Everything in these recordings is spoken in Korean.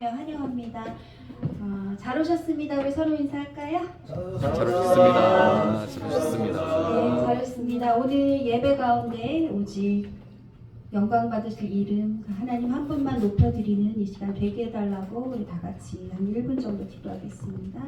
환영합니다. 잘 오셨습니다. 우리 서로 인사할까요? 잘 오셨습니다. 잘 오셨습니다. 네, 잘 오셨습니다. 오늘 예배 가운데 오직 영광 받으실 이름 하나님 한 분만 높여드리는 이 시간 되게 해달라고 우리 다 같이 한 1분 정도 기도하겠습니다.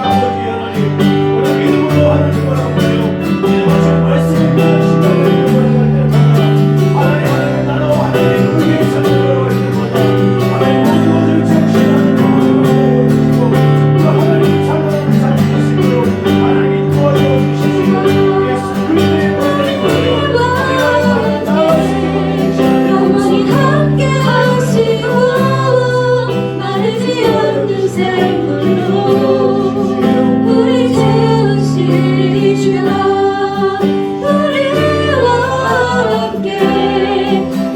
하나님, 우리 믿음으로 하나님을 보며 주라 우리와 함께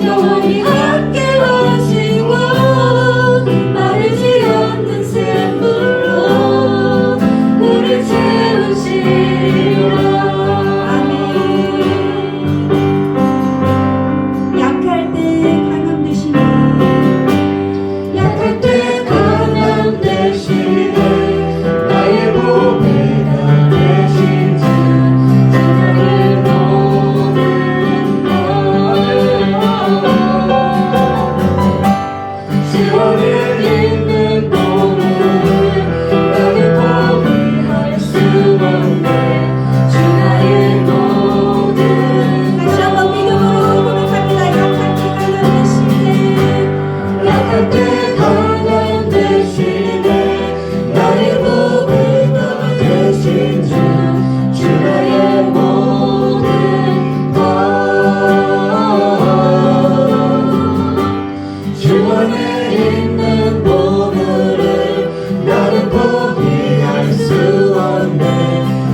영원히 함께 하시고 마르지 않는 샘물로 우리 채우시리라. 아멘. 약할 때 강함 되시네 약할 때 강함 되시네 나의 보배가 되신 주 나의 모든 것 시원에 있는 보물을 나는 포기할 수 없네 주 나의 모든 다시 한번 믿음으로 고백합니다. 약할 때 강함 되시네 나의 보배가 되신 주 나의 모든 것 주 안에 있는 보물을 나는 포기할 수 없네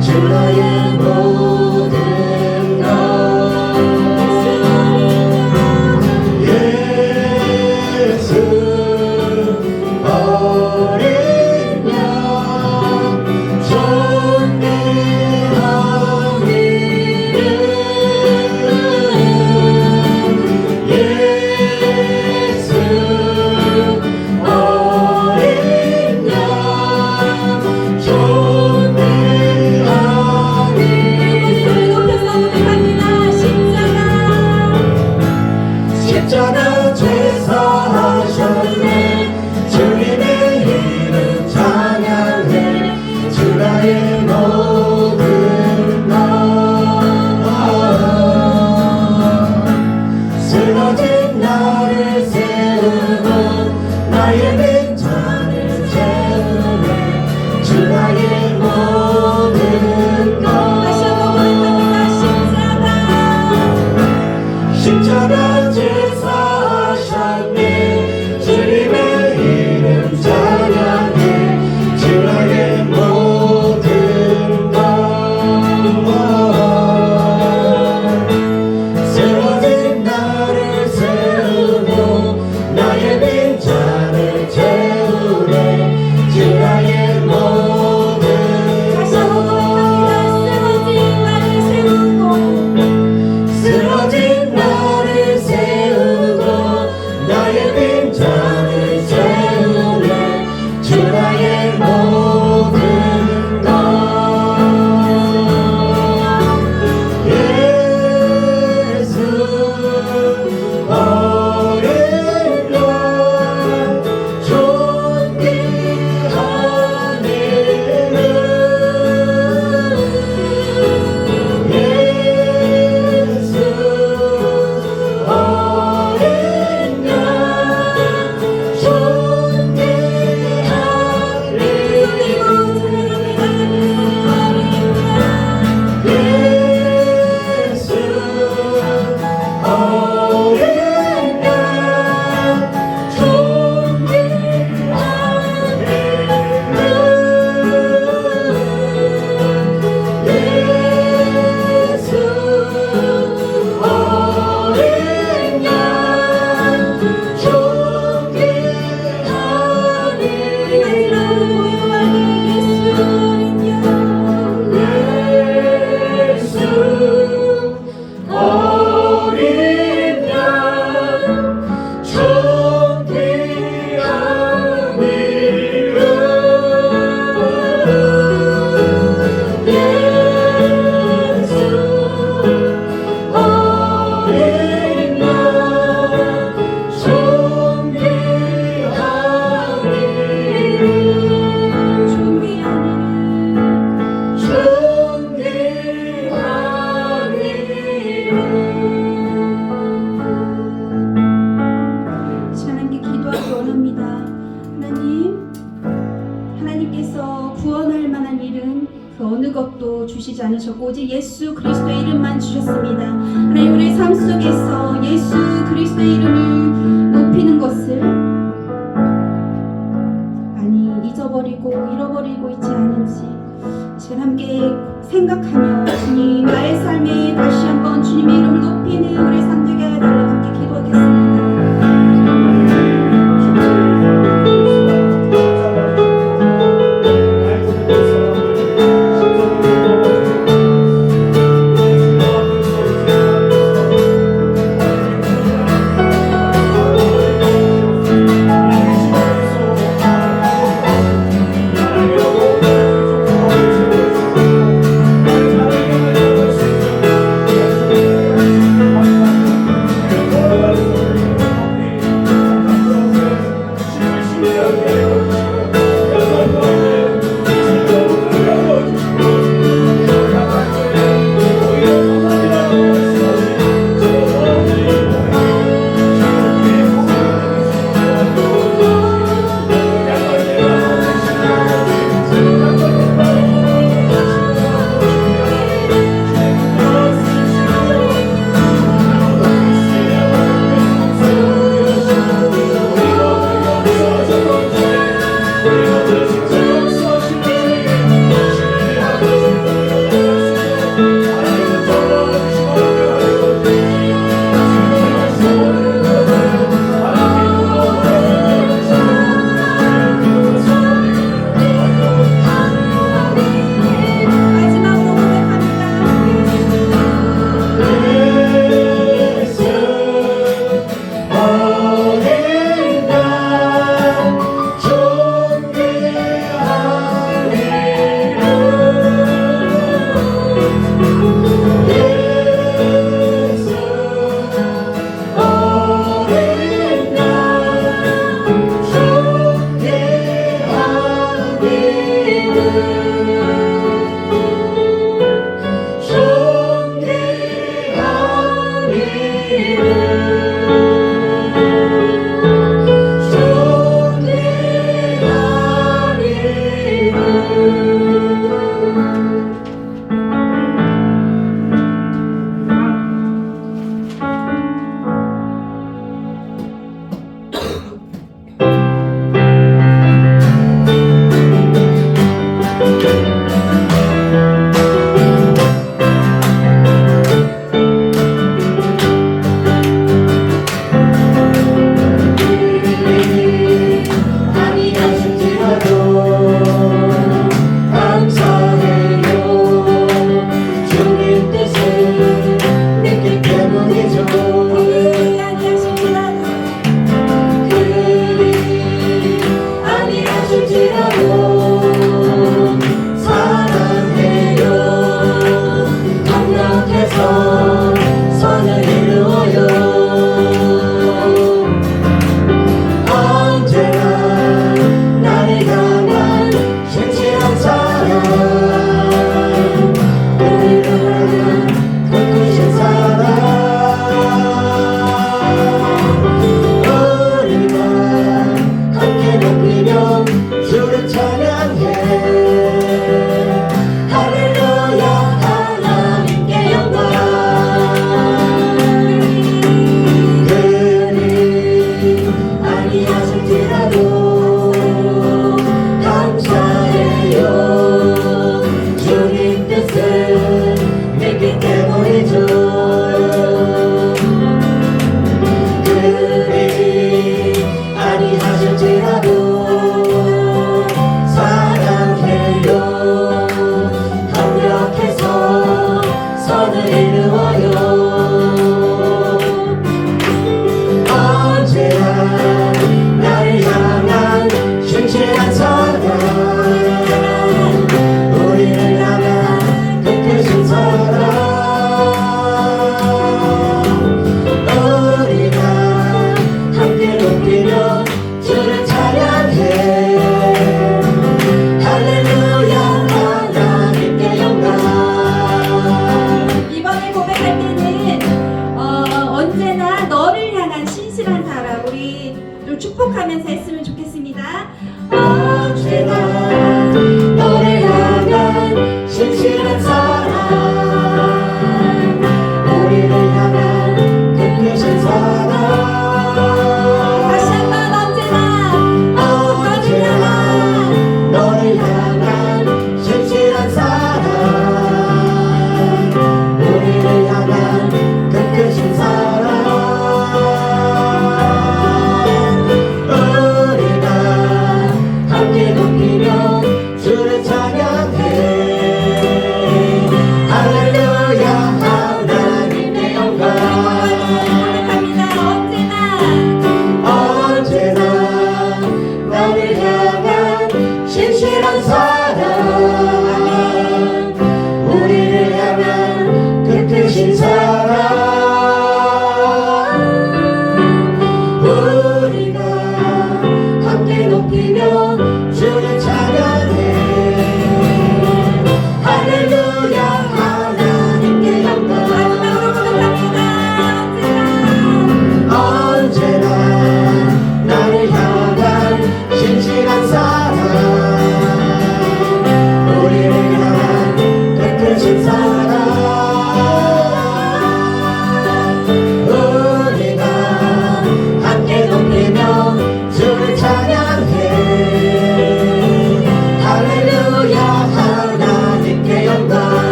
주 나의 모든 것 예수 어린 양 존귀한 이름 예수 어린 양 존귀한 이름 소리 높여서 고백합니다. 십자가 제사하셨네 주님의 이름 찬양해 주 나의 모든 것 쓰러진 나를 세우고 나의 빈잔을 채우네 주 나의 모든 것 다시 한번 고백합니다. 십자가 제사하셨네 주님의 이름 찬양해 주 나의 모든 것 쓰러진 나를 세우고 나의 빈잔을 채우네 주 나의 모든 다시 한번 고백합니다. 쓰러진 나를 세우고 나의 빈잔을 채우네 주 나의 모든 것 예수 어린 양 존귀한 이름 예수 어린 양 존귀한 것도 주시지 않으셨고 오직 예수 그리스도의 이름만 주셨습니다. 하나님 우리의 삶 속에서 예수 그리스도의 이름을 높이는 것을 잊어버리고 잃어버리고 있지 않은지 지금 함께 생각하며 주님 나의 삶에 다시 한번 주님의 이름을 높이는 우리 삶 되게 해달라고 함께 기도하겠습니다. 주님 뜻을 내게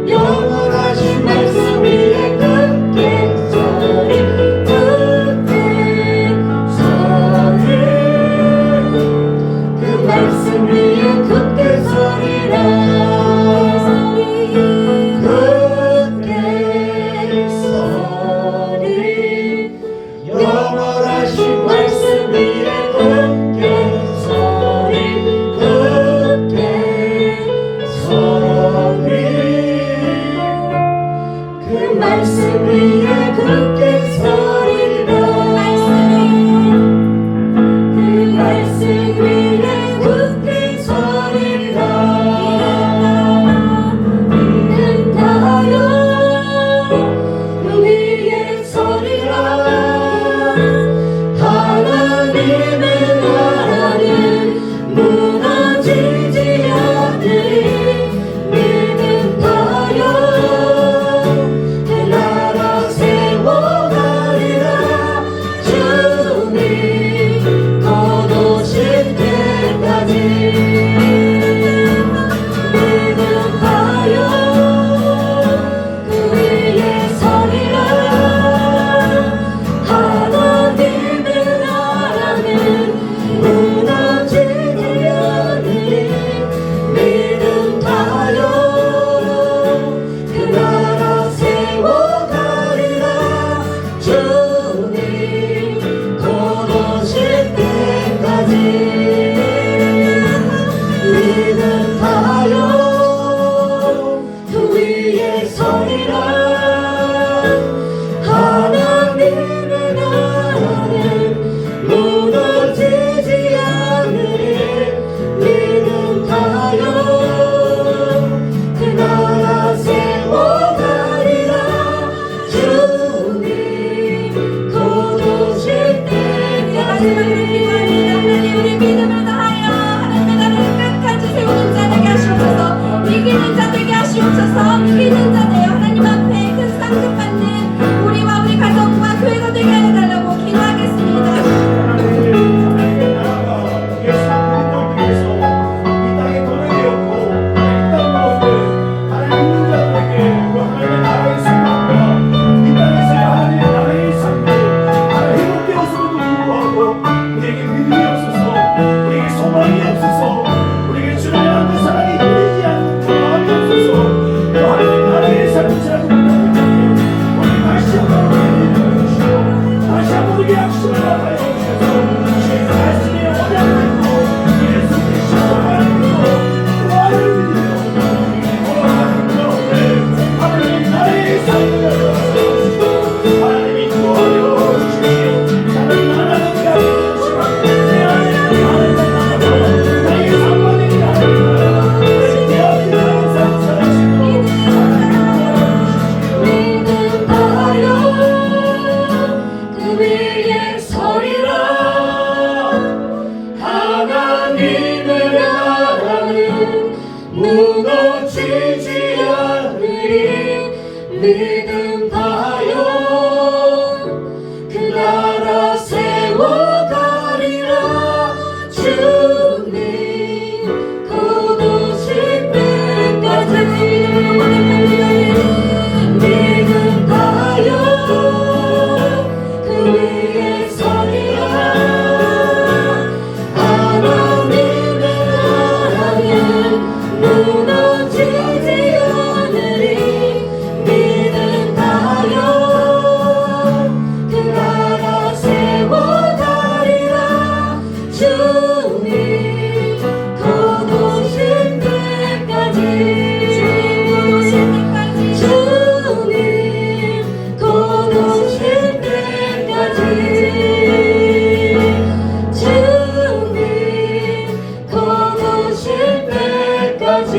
영원하신 말씀 위에 굳게 서리 굳게 서리 그 말씀 위에 굳게 서리라 굳게 서리 영원하신 말씀 위에 굳게 서리 굳게 서리 그 말씀 위에 굳게 서리라 그 말씀 위에 굳게 서리라 믿는다요 그 위에 서리라 하나님의 나라는 무너지지 않으리 믿음하여 그 나라 세워가리라 주님 곧 오실 때까지 믿음하여 그 위에 서리라 하나님의 나라는 무너지지 않으리 믿음하여 그 나라 세워가리라 주님 곧 오실 때까지 믿음하여 그 위에 서리라 하나님의 나라는 무너지지 않으리 믿음하여 그 나라 세워가리라 주님 곧 오실 때까지 하나님 우리 믿음을 다하여 하나님의 나라를 끝까지 세우는 자 되게 하시옵소서 이기는 자 되게 하시옵소서 이기는 자 되어 하나님 앞에 큰 상급 받는 우리와 우리 가정과 교회가 되게 하여 달라고 기도하겠습니다. 무너지지 않으리 믿음하여 그 나라 세워가리라 주님 곧 오실 때까지 믿음하여 그 위에 서리라 하나님의 나라는 무너지지 않으리 믿음하여 그 나라 세워가리라 주님 곧 오실 때까지 주님 곧 오실 때까지 주님 곧 오실 때까지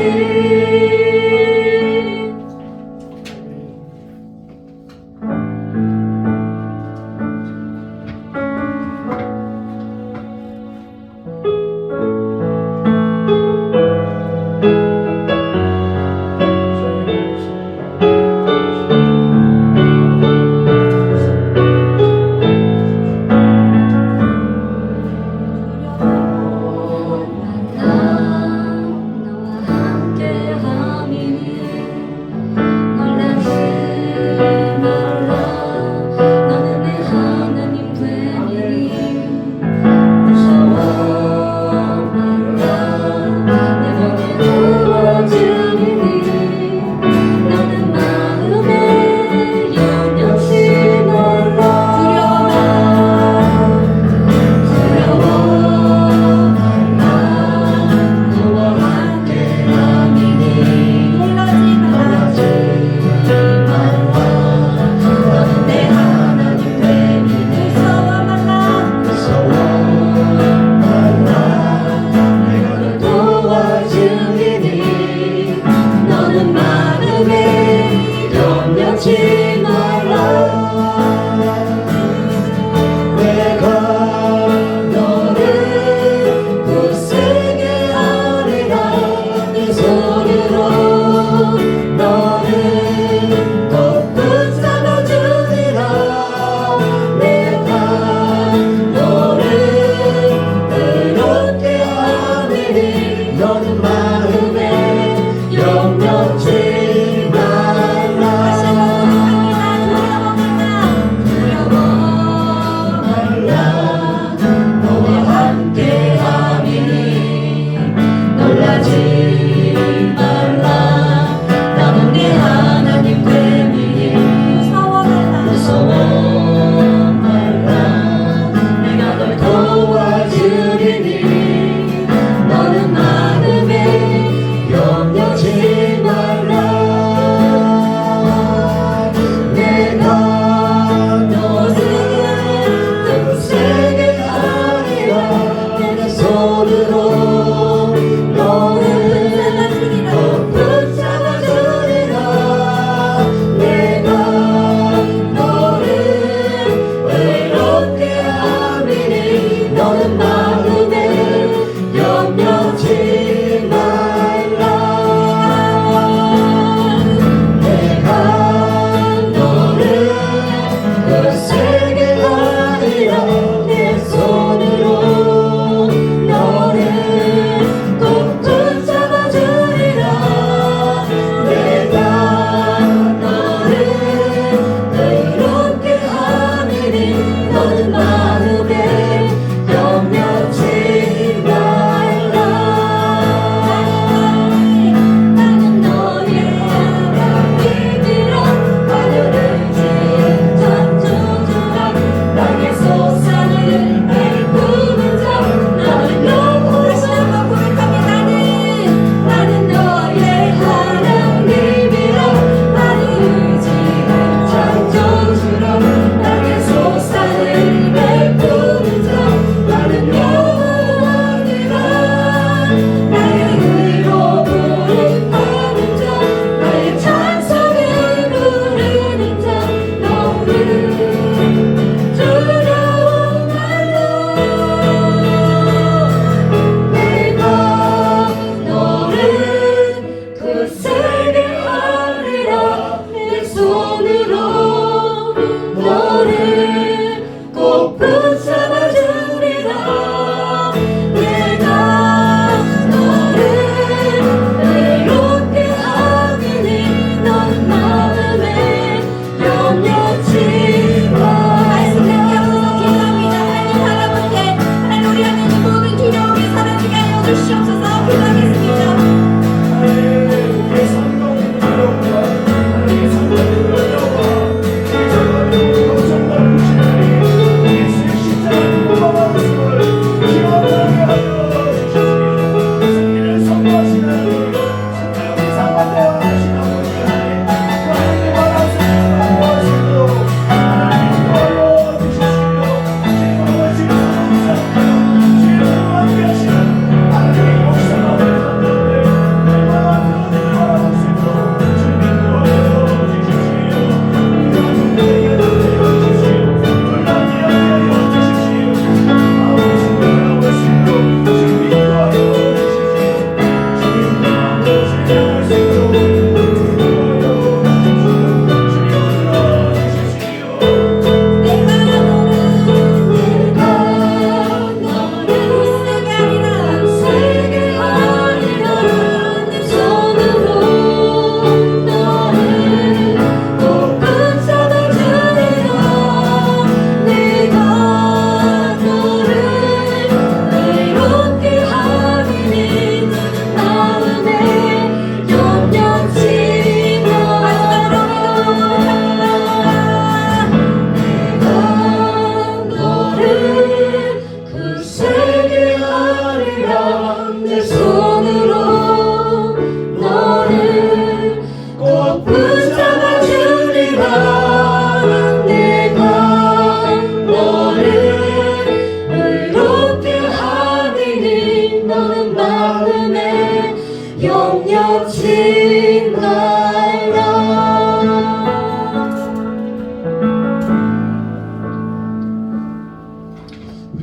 너와 함께함이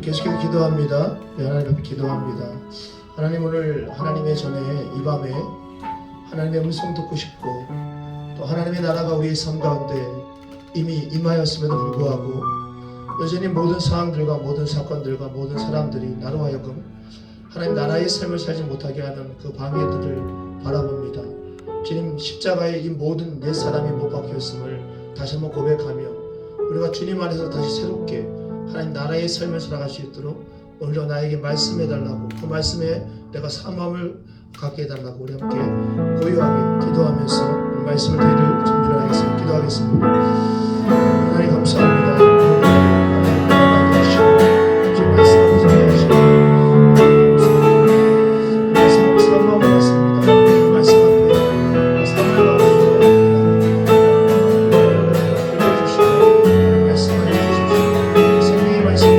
계속해서 기도합니다. 하나님 앞에 기도합니다. 하나님, 오늘 하나님의 전에 이 밤에 하나님의 음성 듣고 싶고, 또 하나님의 나라가 우리의 삶 가운데 이미 임하였음에도 불구하고 여전히 모든 상황들과 모든 사건들과 모든 사람들이 나로 하여금 하나님 나라의 삶을 살지 못하게 하는 그 방해들을 바라봅니다. 주님, 십자가에 이 모든 옛 사람이 못 박혔음을 다시 한번 고백하며 우리가 주님 안에서 다시 새롭게 하나님 나라의 삶을 살아갈 수 있도록 오늘도 나에게 말씀해달라고, 그 말씀에 내가 사모함을 갖게 해달라고 우리 함께 고요하게 기도하면서 오늘 말씀을 드릴 준비를 하겠습니다. 기도하겠습니다. 하나님 감사합니다. 하나님 나라가 하시고 주님 말씀을 전하시고 사모함을 받습니다. 말씀 앞에 사모함을 받습니다. 말씀을 해주십시오. 생명의 말씀을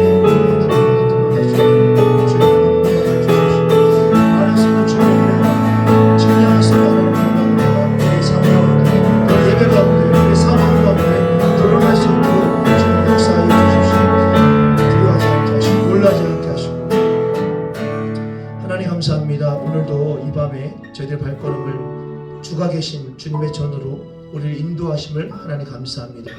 감사합니다. 오늘도 이 밤에 저희들 발걸음을 주가 계신 주님의 전으로 우리를 인도하심을 하나님 감사합니다.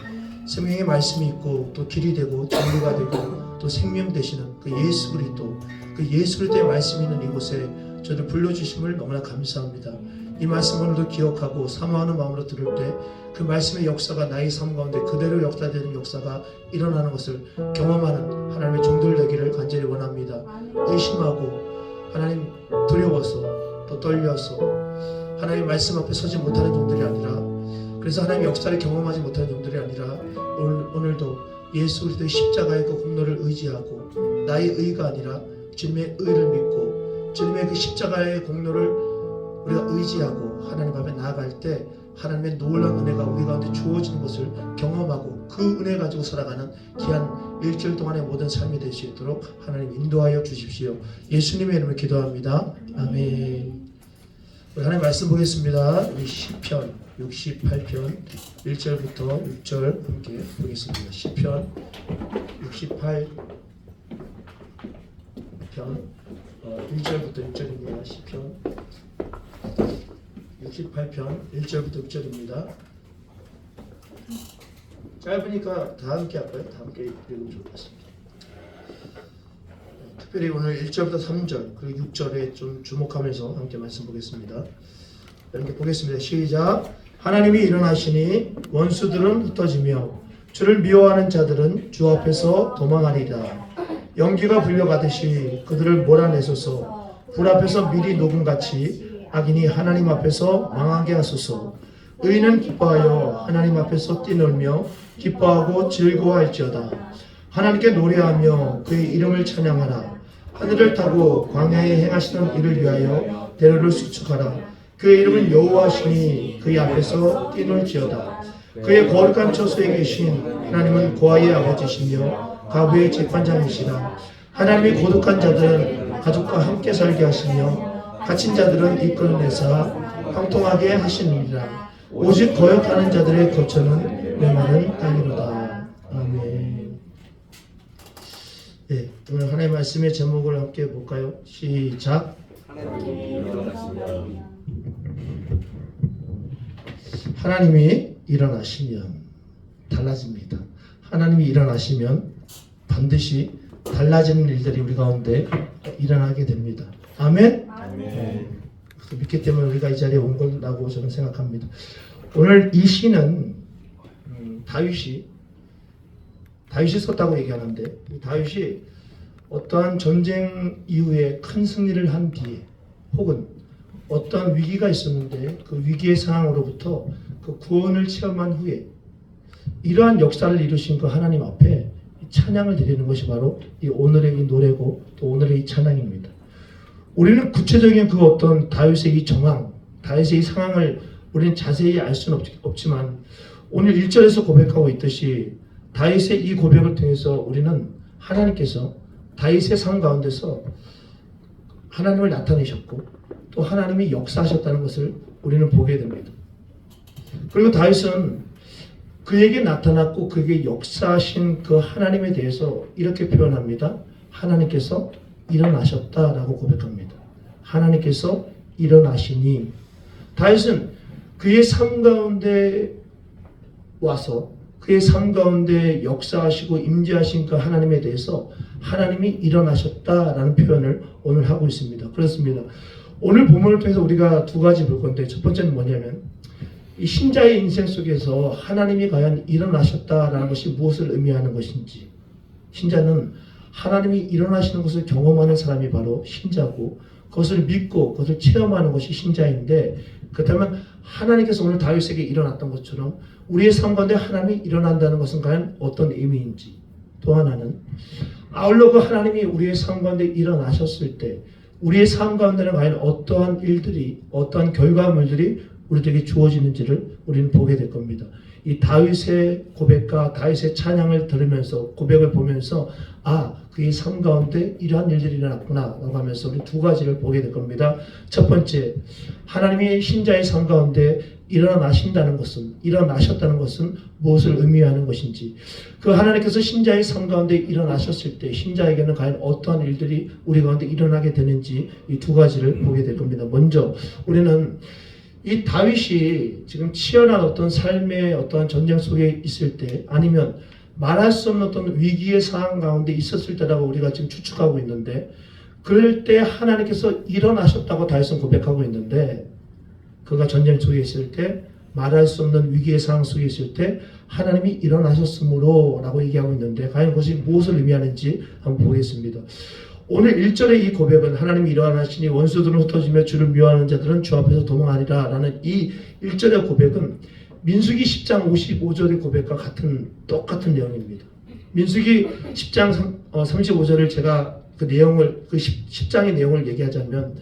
생명의 말씀이 있고 또 길이 되고 진리가 되고 또 생명 되시는 그 예수 그리스도, 그 예수 그리스도의 말씀이 있는 이곳에 저를 불러주심을 너무나 감사합니다. 이 말씀 오늘도 기억하고 사모하는 마음으로 들을 때 그 말씀의 역사가 나의 삶 가운데 그대로 역사되는 역사가 일어나는 것을 경험하는 하나님의 종들 되기를 간절히 원합니다. 의심하고 하나님 두려워서 또 떨려서 하나님 말씀 앞에 서지 못하는 종들이 아니라, 그래서 하나님 역사를 경험하지 못하는 종들이 아니라 오늘도 예수 그리스도의 십자가의 그 공로를 의지하고 나의 의가 아니라 주님의 의를 믿고 주님의 그 십자가의 공로를 우리가 의지하고 하나님 앞에 나아갈 때 하나님의 놀라운 은혜가 우리 가운데 주어지는 것을 경험하고 그 은혜 가지고 살아가는 귀한 일주일 동안의 모든 삶이 될 수 있도록 하나님 인도하여 주십시오. 예수님의 이름으로 기도합니다. 아멘. 우리 하나님 말씀 보겠습니다. 우리 시편 68편 1절부터 6절 함께 보겠습니다. 시편 68편 1절부터 6절입니다. 시편 68편 1절부터 6절입니다. 짧으니까 다 함께 할까요? 다 함께 읽으면 좋을 것 같습니다. 특별히 오늘 1절부터 3절 그리고 6절에 좀 주목하면서 함께 말씀 보겠습니다. 이렇게 보겠습니다. 시작. 하나님이 일어나시니 원수들은 흩어지며 주를 미워하는 자들은 주 앞에서 도망하리라. 연기가 불려가듯이 그들을 몰아내소서. 불 앞에서 미리 녹음같이 악인이 하나님 앞에서 망하게 하소서. 의인은 기뻐하여 하나님 앞에서 뛰놀며 기뻐하고 즐거워할지어다. 하나님께 노래하며 그의 이름을 찬양하라. 하늘을 타고 광야에 행하시던 이를 위하여 대로를 수축하라. 그의 이름은 여호와시니 그의 앞에서 뛰놀지어다. 그의 거룩한 처소에 계신 하나님은 고아의 아버지시며 가부의 재판장이시라. 하나님이 고독한 자들은 가족과 함께 살게 하시며 갇힌 자들은 이끌어내사 형통하게 하시느니라. 오직 거역하는 자들의 거처는 메마른 땅이로다. 아멘. 네, 오늘 하나님의 말씀의 제목을 함께 볼까요? 시작. 하나님이 일어나시면 달라집니다. 하나님이 일어나시면 반드시 달라지는 일들이 우리 가운데 일어나게 됩니다. 아멘. 네. 믿기 때문에 우리가 이 자리에 온 거라고 저는 생각합니다. 오늘 이 시는 다윗이 썼다고 얘기하는데, 다윗이 어떠한 전쟁 이후에 큰 승리를 한 뒤에 혹은 어떠한 위기가 있었는데 그 위기의 상황으로부터 그 구원을 체험한 후에 이러한 역사를 이루신 그 하나님 앞에 찬양을 드리는 것이 바로 이 오늘의 이 노래고 또 오늘의 이 찬양입니다. 우리는 구체적인 그 어떤 다윗의 이 정황, 다윗의 이 상황을 우리는 자세히 알 수는 없지만 오늘 1절에서 고백하고 있듯이 다윗의 이 고백을 통해서 우리는 하나님께서 다윗의 삶 가운데서 하나님을 나타내셨고 또 하나님이 역사하셨다는 것을 우리는 보게 됩니다. 그리고 다윗은 그에게 나타났고 그에게 역사하신 그 하나님에 대해서 이렇게 표현합니다. 하나님께서 일어나셨다라고 고백합니다. 하나님께서 일어나시니, 다윗은 그의 삶 가운데 와서 그의 삶 가운데 역사하시고 임재하신 그 하나님에 대해서 하나님이 일어나셨다라는 표현을 오늘 하고 있습니다. 그렇습니다. 오늘 본문을 통해서 우리가 두 가지 볼 건데, 첫 번째는 뭐냐면 이 신자의 인생 속에서 하나님이 과연 일어나셨다라는 것이 무엇을 의미하는 것인지, 신자는 하나님이 일어나시는 것을 경험하는 사람이 바로 신자고, 그것을 믿고 그것을 체험하는 것이 신자인데, 그렇다면 하나님께서 오늘 다윗에게 일어났던 것처럼 우리의 삶 가운데 하나님이 일어난다는 것은 과연 어떤 의미인지, 또 하나는 아울러 그 하나님이 우리의 삶 가운데 일어나셨을 때 우리의 삶 가운데는 과연 어떠한 일들이, 어떠한 결과물들이 우리에게 주어지는지를 우리는 보게 될 겁니다. 이 다윗의 고백과 다윗의 찬양을 들으면서, 고백을 보면서 그의 삶 가운데 이러한 일들이 일어났구나 라고 하면서 우리 두 가지를 보게 될 겁니다. 첫 번째, 하나님이 신자의 삶 가운데 일어나셨다는 것은 무엇을 의미하는 것인지, 그 하나님께서 신자의 삶 가운데 일어나셨을 때 신자에게는 과연 어떠한 일들이 우리 가운데 일어나게 되는지, 이 두 가지를 보게 될 겁니다. 먼저 우리는 이 다윗이 지금 치열한 어떤 삶의 어떠한 전쟁 속에 있을 때, 아니면 말할 수 없는 어떤 위기의 상황 가운데 있었을 때라고 우리가 지금 추측하고 있는데, 그럴 때 하나님께서 일어나셨다고 다윗은 고백하고 있는데, 그가 전쟁 속에 있을 때, 말할 수 없는 위기의 상황 속에 있을 때 하나님이 일어나셨으므로 라고 얘기하고 있는데, 과연 그것이 무엇을 의미하는지 한번 보겠습니다. 오늘 1절의 이 고백은 하나님이 일어나시니 원수들은 흩어지며 주를 미워하는 자들은 주 앞에서 도망하리라 라는 이 1절의 고백은 민수기 10장 55절의 고백과 똑같은 내용입니다. 민수기 10장 35절을 제가 그 내용을, 그 10장의 내용을 얘기하자면,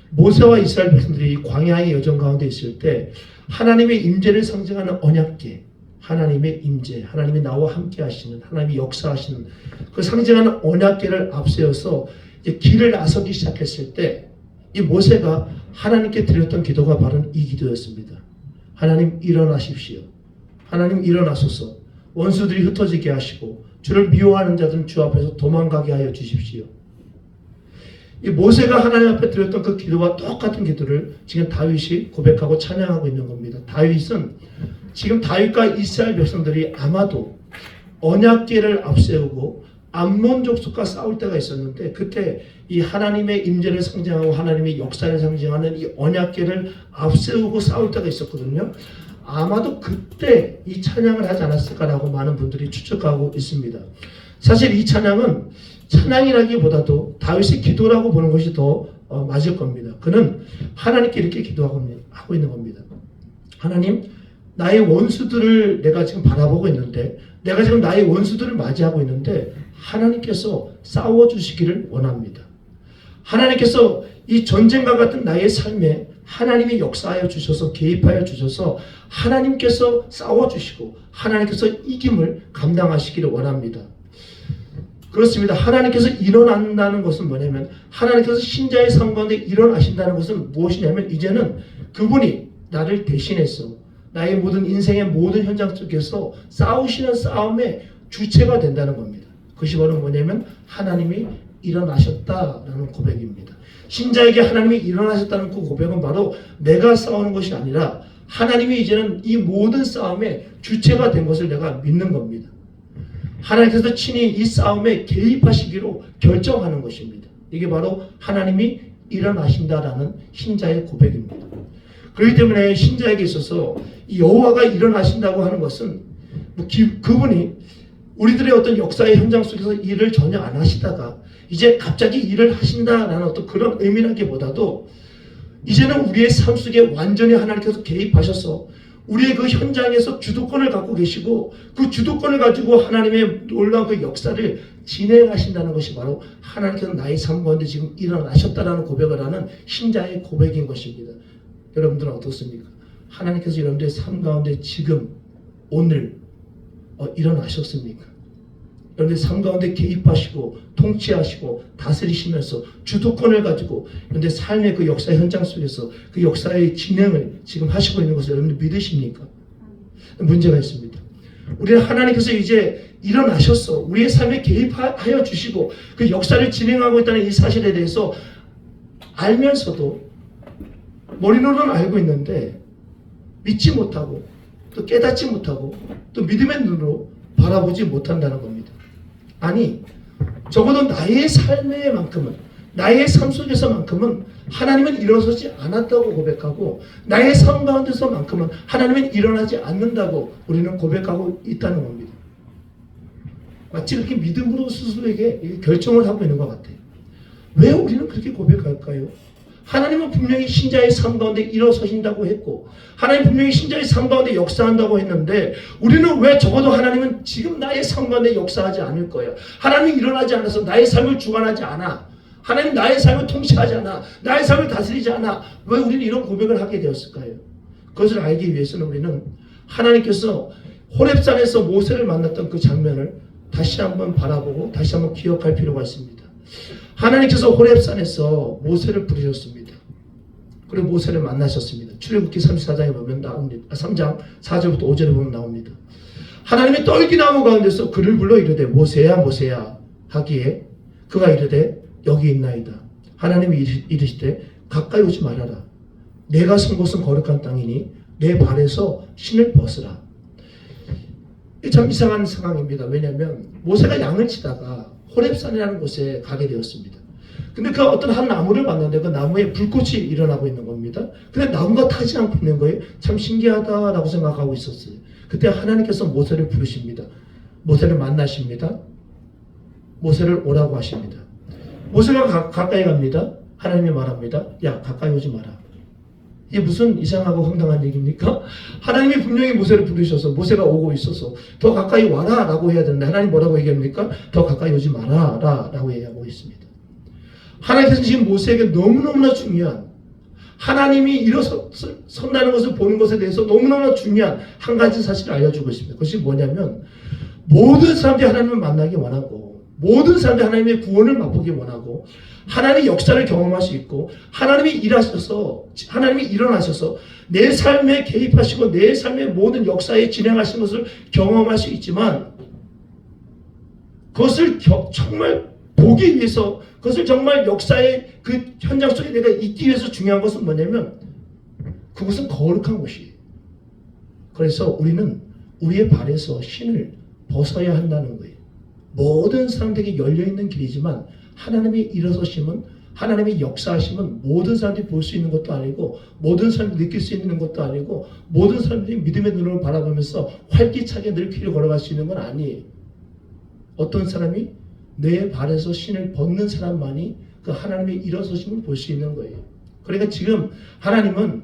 모세와 이스라엘 백성들이 광야의 여정 가운데 있을 때 하나님의 임재를 상징하는 언약궤, 하나님의 임재, 하나님이 나와 함께 하시는, 하나님이 역사하시는 그 상징하는 언약궤를 앞세워서 이제 길을 나서기 시작했을 때, 이 모세가 하나님께 드렸던 기도가 바로 이 기도였습니다. 하나님 일어나십시오. 하나님 일어나소서. 원수들이 흩어지게 하시고 주를 미워하는 자들은 주 앞에서 도망가게 하여 주십시오. 이 모세가 하나님 앞에 드렸던 그 기도와 똑같은 기도를 지금 다윗이 고백하고 찬양하고 있는 겁니다. 다윗은 지금 다윗과 이스라엘 백성들이 아마도 언약궤를 앞세우고 암몬 족속과 싸울 때가 있었는데, 그때 이 하나님의 임재를 상징하고 하나님의 역사를 상징하는 이 언약궤를 앞세우고 싸울 때가 있었거든요. 아마도 그때 이 찬양을 하지 않았을까라고 많은 분들이 추측하고 있습니다. 사실 이 찬양은 찬양이라기보다도 다윗의 기도라고 보는 것이 더 맞을 겁니다. 그는 하나님께 이렇게 기도하고 있는 겁니다. 하나님, 나의 원수들을 내가 지금 바라보고 있는데, 내가 지금 나의 원수들을 맞이하고 있는데 하나님께서 싸워주시기를 원합니다. 하나님께서 이 전쟁과 같은 나의 삶에 하나님이 역사하여 주셔서, 개입하여 주셔서 하나님께서 싸워주시고 하나님께서 이김을 감당하시기를 원합니다. 그렇습니다. 하나님께서 일어난다는 것은 뭐냐면, 하나님께서 신자의 삶 가운데 일어나신다는 것은 무엇이냐면, 이제는 그분이 나를 대신해서 나의 모든 인생의 모든 현장 속에서 싸우시는 싸움의 주체가 된다는 겁니다. 그것이 바로 뭐냐면 하나님이 일어나셨다라는 고백입니다. 신자에게 하나님이 일어나셨다는 그 고백은 바로 내가 싸우는 것이 아니라 하나님이 이제는 이 모든 싸움의 주체가 된 것을 내가 믿는 겁니다. 하나님께서 친히 이 싸움에 개입하시기로 결정하는 것입니다. 이게 바로 하나님이 일어나신다라는 신자의 고백입니다. 그렇기 때문에 신자에게 있어서 여호와가 일어나신다고 하는 것은 그분이 우리들의 어떤 역사의 현장 속에서 일을 전혀 안 하시다가 이제 갑자기 일을 하신다라는 어떤 그런 의미라기보다도, 이제는 우리의 삶 속에 완전히 하나님께서 개입하셔서 우리의 그 현장에서 주도권을 갖고 계시고, 그 주도권을 가지고 하나님의 놀라운 그 역사를 진행하신다는 것이 바로 하나님께서 나의 삶 가운데 지금 일어나셨다라는 고백을 하는 신자의 고백인 것입니다. 여러분들은 어떻습니까? 하나님께서 여러분들의 삶 가운데 지금 오늘 일어나셨습니까? 여러분의 삶 가운데 개입하시고 통치하시고 다스리시면서 주도권을 가지고 여러분의 삶의 그 역사 현장 속에서 그 역사의 진행을 지금 하시고 있는 것을 여러분들 믿으십니까? 문제가 있습니다. 우리는 하나님께서 이제 일어나셨어. 우리의 삶에 개입하여 주시고 그 역사를 진행하고 있다는 이 사실에 대해서 알면서도 머리로는 알고 있는데 믿지 못하고 또 깨닫지 못하고 또 믿음의 눈으로 바라보지 못한다는 겁니다. 아니, 적어도 나의 삶에만큼은, 나의 삶 속에서만큼은 하나님은 일어서지 않았다고 고백하고 나의 삶 가운데서만큼은 하나님은 일어나지 않는다고 우리는 고백하고 있다는 겁니다. 마치 그렇게 믿음으로 스스로에게 결정을 하고 있는 것 같아요. 왜 우리는 그렇게 고백할까요? 하나님은 분명히 신자의 삶 가운데 일어서신다고 했고 하나님 분명히 신자의 삶 가운데 역사한다고 했는데 우리는 왜 적어도 하나님은 지금 나의 삶 가운데 역사하지 않을 거야. 하나님이 일어나지 않아서 나의 삶을 주관하지 않아. 하나님 나의 삶을 통치하지 않아. 나의 삶을 다스리지 않아. 왜 우리는 이런 고백을 하게 되었을까요? 그것을 알기 위해서는 우리는 하나님께서 호렙산에서 모세를 만났던 그 장면을 다시 한번 바라보고 다시 한번 기억할 필요가 있습니다. 하나님께서 호렙산에서 모세를 부르셨습니다. 그리고 모세를 만나셨습니다. 출애굽기 34장에 보면 나옵니다. 3장 4절부터 5절에 보면 나옵니다. 하나님의 떨기나무 가운데서 그를 불러 이르되 모세야 모세야 하기에 그가 이르되 여기 있나이다. 하나님이 이르시되 가까이 오지 말아라. 내가 선 곳은 거룩한 땅이니 내 발에서 신을 벗으라. 참 이상한 상황입니다. 왜냐하면 모세가 양을 치다가 호렙산이라는 곳에 가게 되었습니다. 근데 그 어떤 한 나무를 봤는데 그 나무에 불꽃이 일어나고 있는 겁니다. 근데 나무가 타지 않고 있는 거예요. 참 신기하다라고 생각하고 있었어요. 그때 하나님께서 모세를 부르십니다. 모세를 만나십니다. 모세를 오라고 하십니다. 모세가 가까이 갑니다. 하나님이 말합니다. 야, 가까이 오지 마라. 이게 무슨 이상하고 황당한 얘기입니까? 하나님이 분명히 모세를 부르셔서 모세가 오고 있어서 더 가까이 와라 라고 해야 되는데 하나님 뭐라고 얘기합니까? 더 가까이 오지 마라 라고 얘기하고 있습니다. 하나님께서 지금 모세에게 너무너무나 중요한 하나님이 일어선다는 것을 보는 것에 대해서 너무너무나 중요한 한 가지 사실을 알려주고 있습니다. 그것이 뭐냐면 모든 사람들이 하나님을 만나기 원하고 모든 사람들이 하나님의 구원을 맛보기 원하고 하나님의 역사를 경험할 수 있고 하나님이 일어나셔서 내 삶에 개입하시고 내 삶의 모든 역사에 진행하신 것을 경험할 수 있지만 그것을 정말 보기 위해서 그것을 정말 역사의 그 현장 속에 내가 있기 위해서 중요한 것은 뭐냐면 그것은 거룩한 것이에요. 그래서 우리는 우리의 발에서 신을 벗어야 한다는 거예요. 모든 사람들에게 열려있는 길이지만 하나님의 일어서심은 하나님의 역사하심은 모든 사람들이 볼 수 있는 것도 아니고 모든 사람들이 느낄 수 있는 것도 아니고 모든 사람들이 믿음의 눈으로 바라보면서 활기차게 늘 길을 걸어갈 수 있는 건 아니에요. 어떤 사람이 내 발에서 신을 벗는 사람만이 그 하나님의 일어서심을 볼 수 있는 거예요. 그러니까 지금 하나님은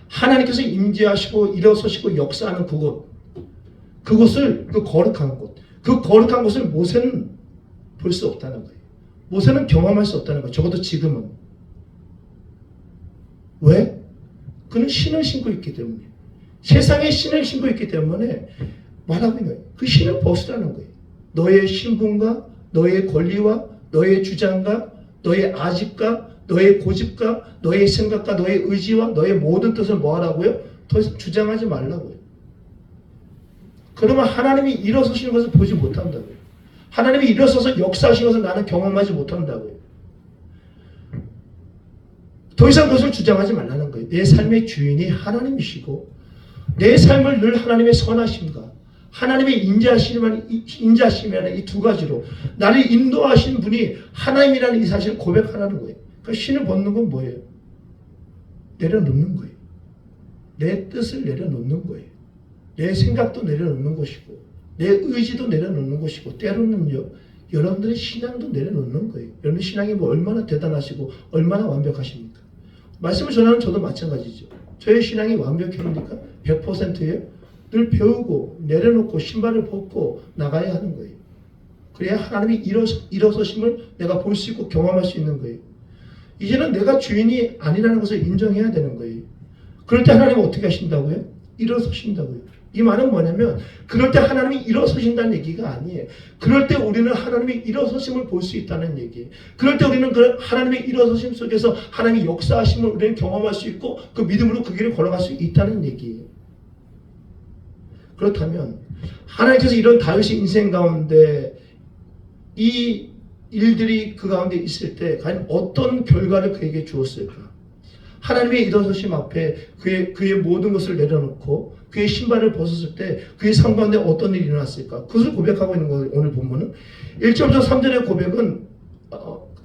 하나님께서 임재하시고 일어서시고 역사하는 그곳을 그 거룩한 곳, 그 거룩한 곳을 모세는 볼 수 없다는 거예요. 모세는 경험할 수 없다는 거예요. 적어도 지금은. 왜? 그는 신을 신고 있기 때문에. 세상에 신을 신고 있기 때문에 말하고 있는 거예요. 그 신을 벗으라는 거예요. 너의 신분과 너의 권리와 너의 주장과 너의 아집과 너의 고집과 너의 생각과 너의 의지와 너의 모든 뜻을 뭐 하라고요? 더 이상 주장하지 말라고요. 그러면 하나님이 일어서시는 것을 보지 못한다고요. 하나님이 일어서서 역사하신 것을 나는 경험하지 못한다고요. 더 이상 그것을 주장하지 말라는 거예요. 내 삶의 주인이 하나님이시고 내 삶을 늘 하나님의 선하심과 하나님의 인자하심이라는 이 두 가지로 나를 인도하신 분이 하나님이라는 이 사실을 고백하라는 거예요. 그러니까 신을 벗는 건 뭐예요? 내려놓는 거예요. 내 뜻을 내려놓는 거예요. 내 생각도 내려놓는 것이고 내 의지도 내려놓는 것이고 때로는요 여러분들의 신앙도 내려놓는 거예요. 여러분의 신앙이 뭐 얼마나 대단하시고 얼마나 완벽하십니까? 말씀을 전하는 저도 마찬가지죠. 저의 신앙이 완벽합니까? 100%예요? 늘 배우고 내려놓고 신발을 벗고 나가야 하는 거예요. 그래야 하나님이 일어서심을 내가 볼 수 있고 경험할 수 있는 거예요. 이제는 내가 주인이 아니라는 것을 인정해야 되는 거예요. 그럴 때 하나님은 어떻게 하신다고요? 일어서신다고요. 이 말은 뭐냐면 그럴 때 하나님이 일어서신다는 얘기가 아니에요. 그럴 때 우리는 하나님의 일어서심을 볼 수 있다는 얘기예요. 그럴 때 우리는 그 하나님의 일어서심 속에서 하나님의 역사하심을 우리는 경험할 수 있고 그 믿음으로 그 길을 걸어갈 수 있다는 얘기예요. 그렇다면 하나님께서 이런 다윗의 인생 가운데 이 일들이 그 가운데 있을 때 과연 어떤 결과를 그에게 주었을까? 하나님의 일어서심 앞에 그의 모든 것을 내려놓고 그의 신발을 벗었을 때 그의 삶 가운데 어떤 일이 일어났을까? 그것을 고백하고 있는 거예요. 오늘 본문은 1절부터 3절의 고백은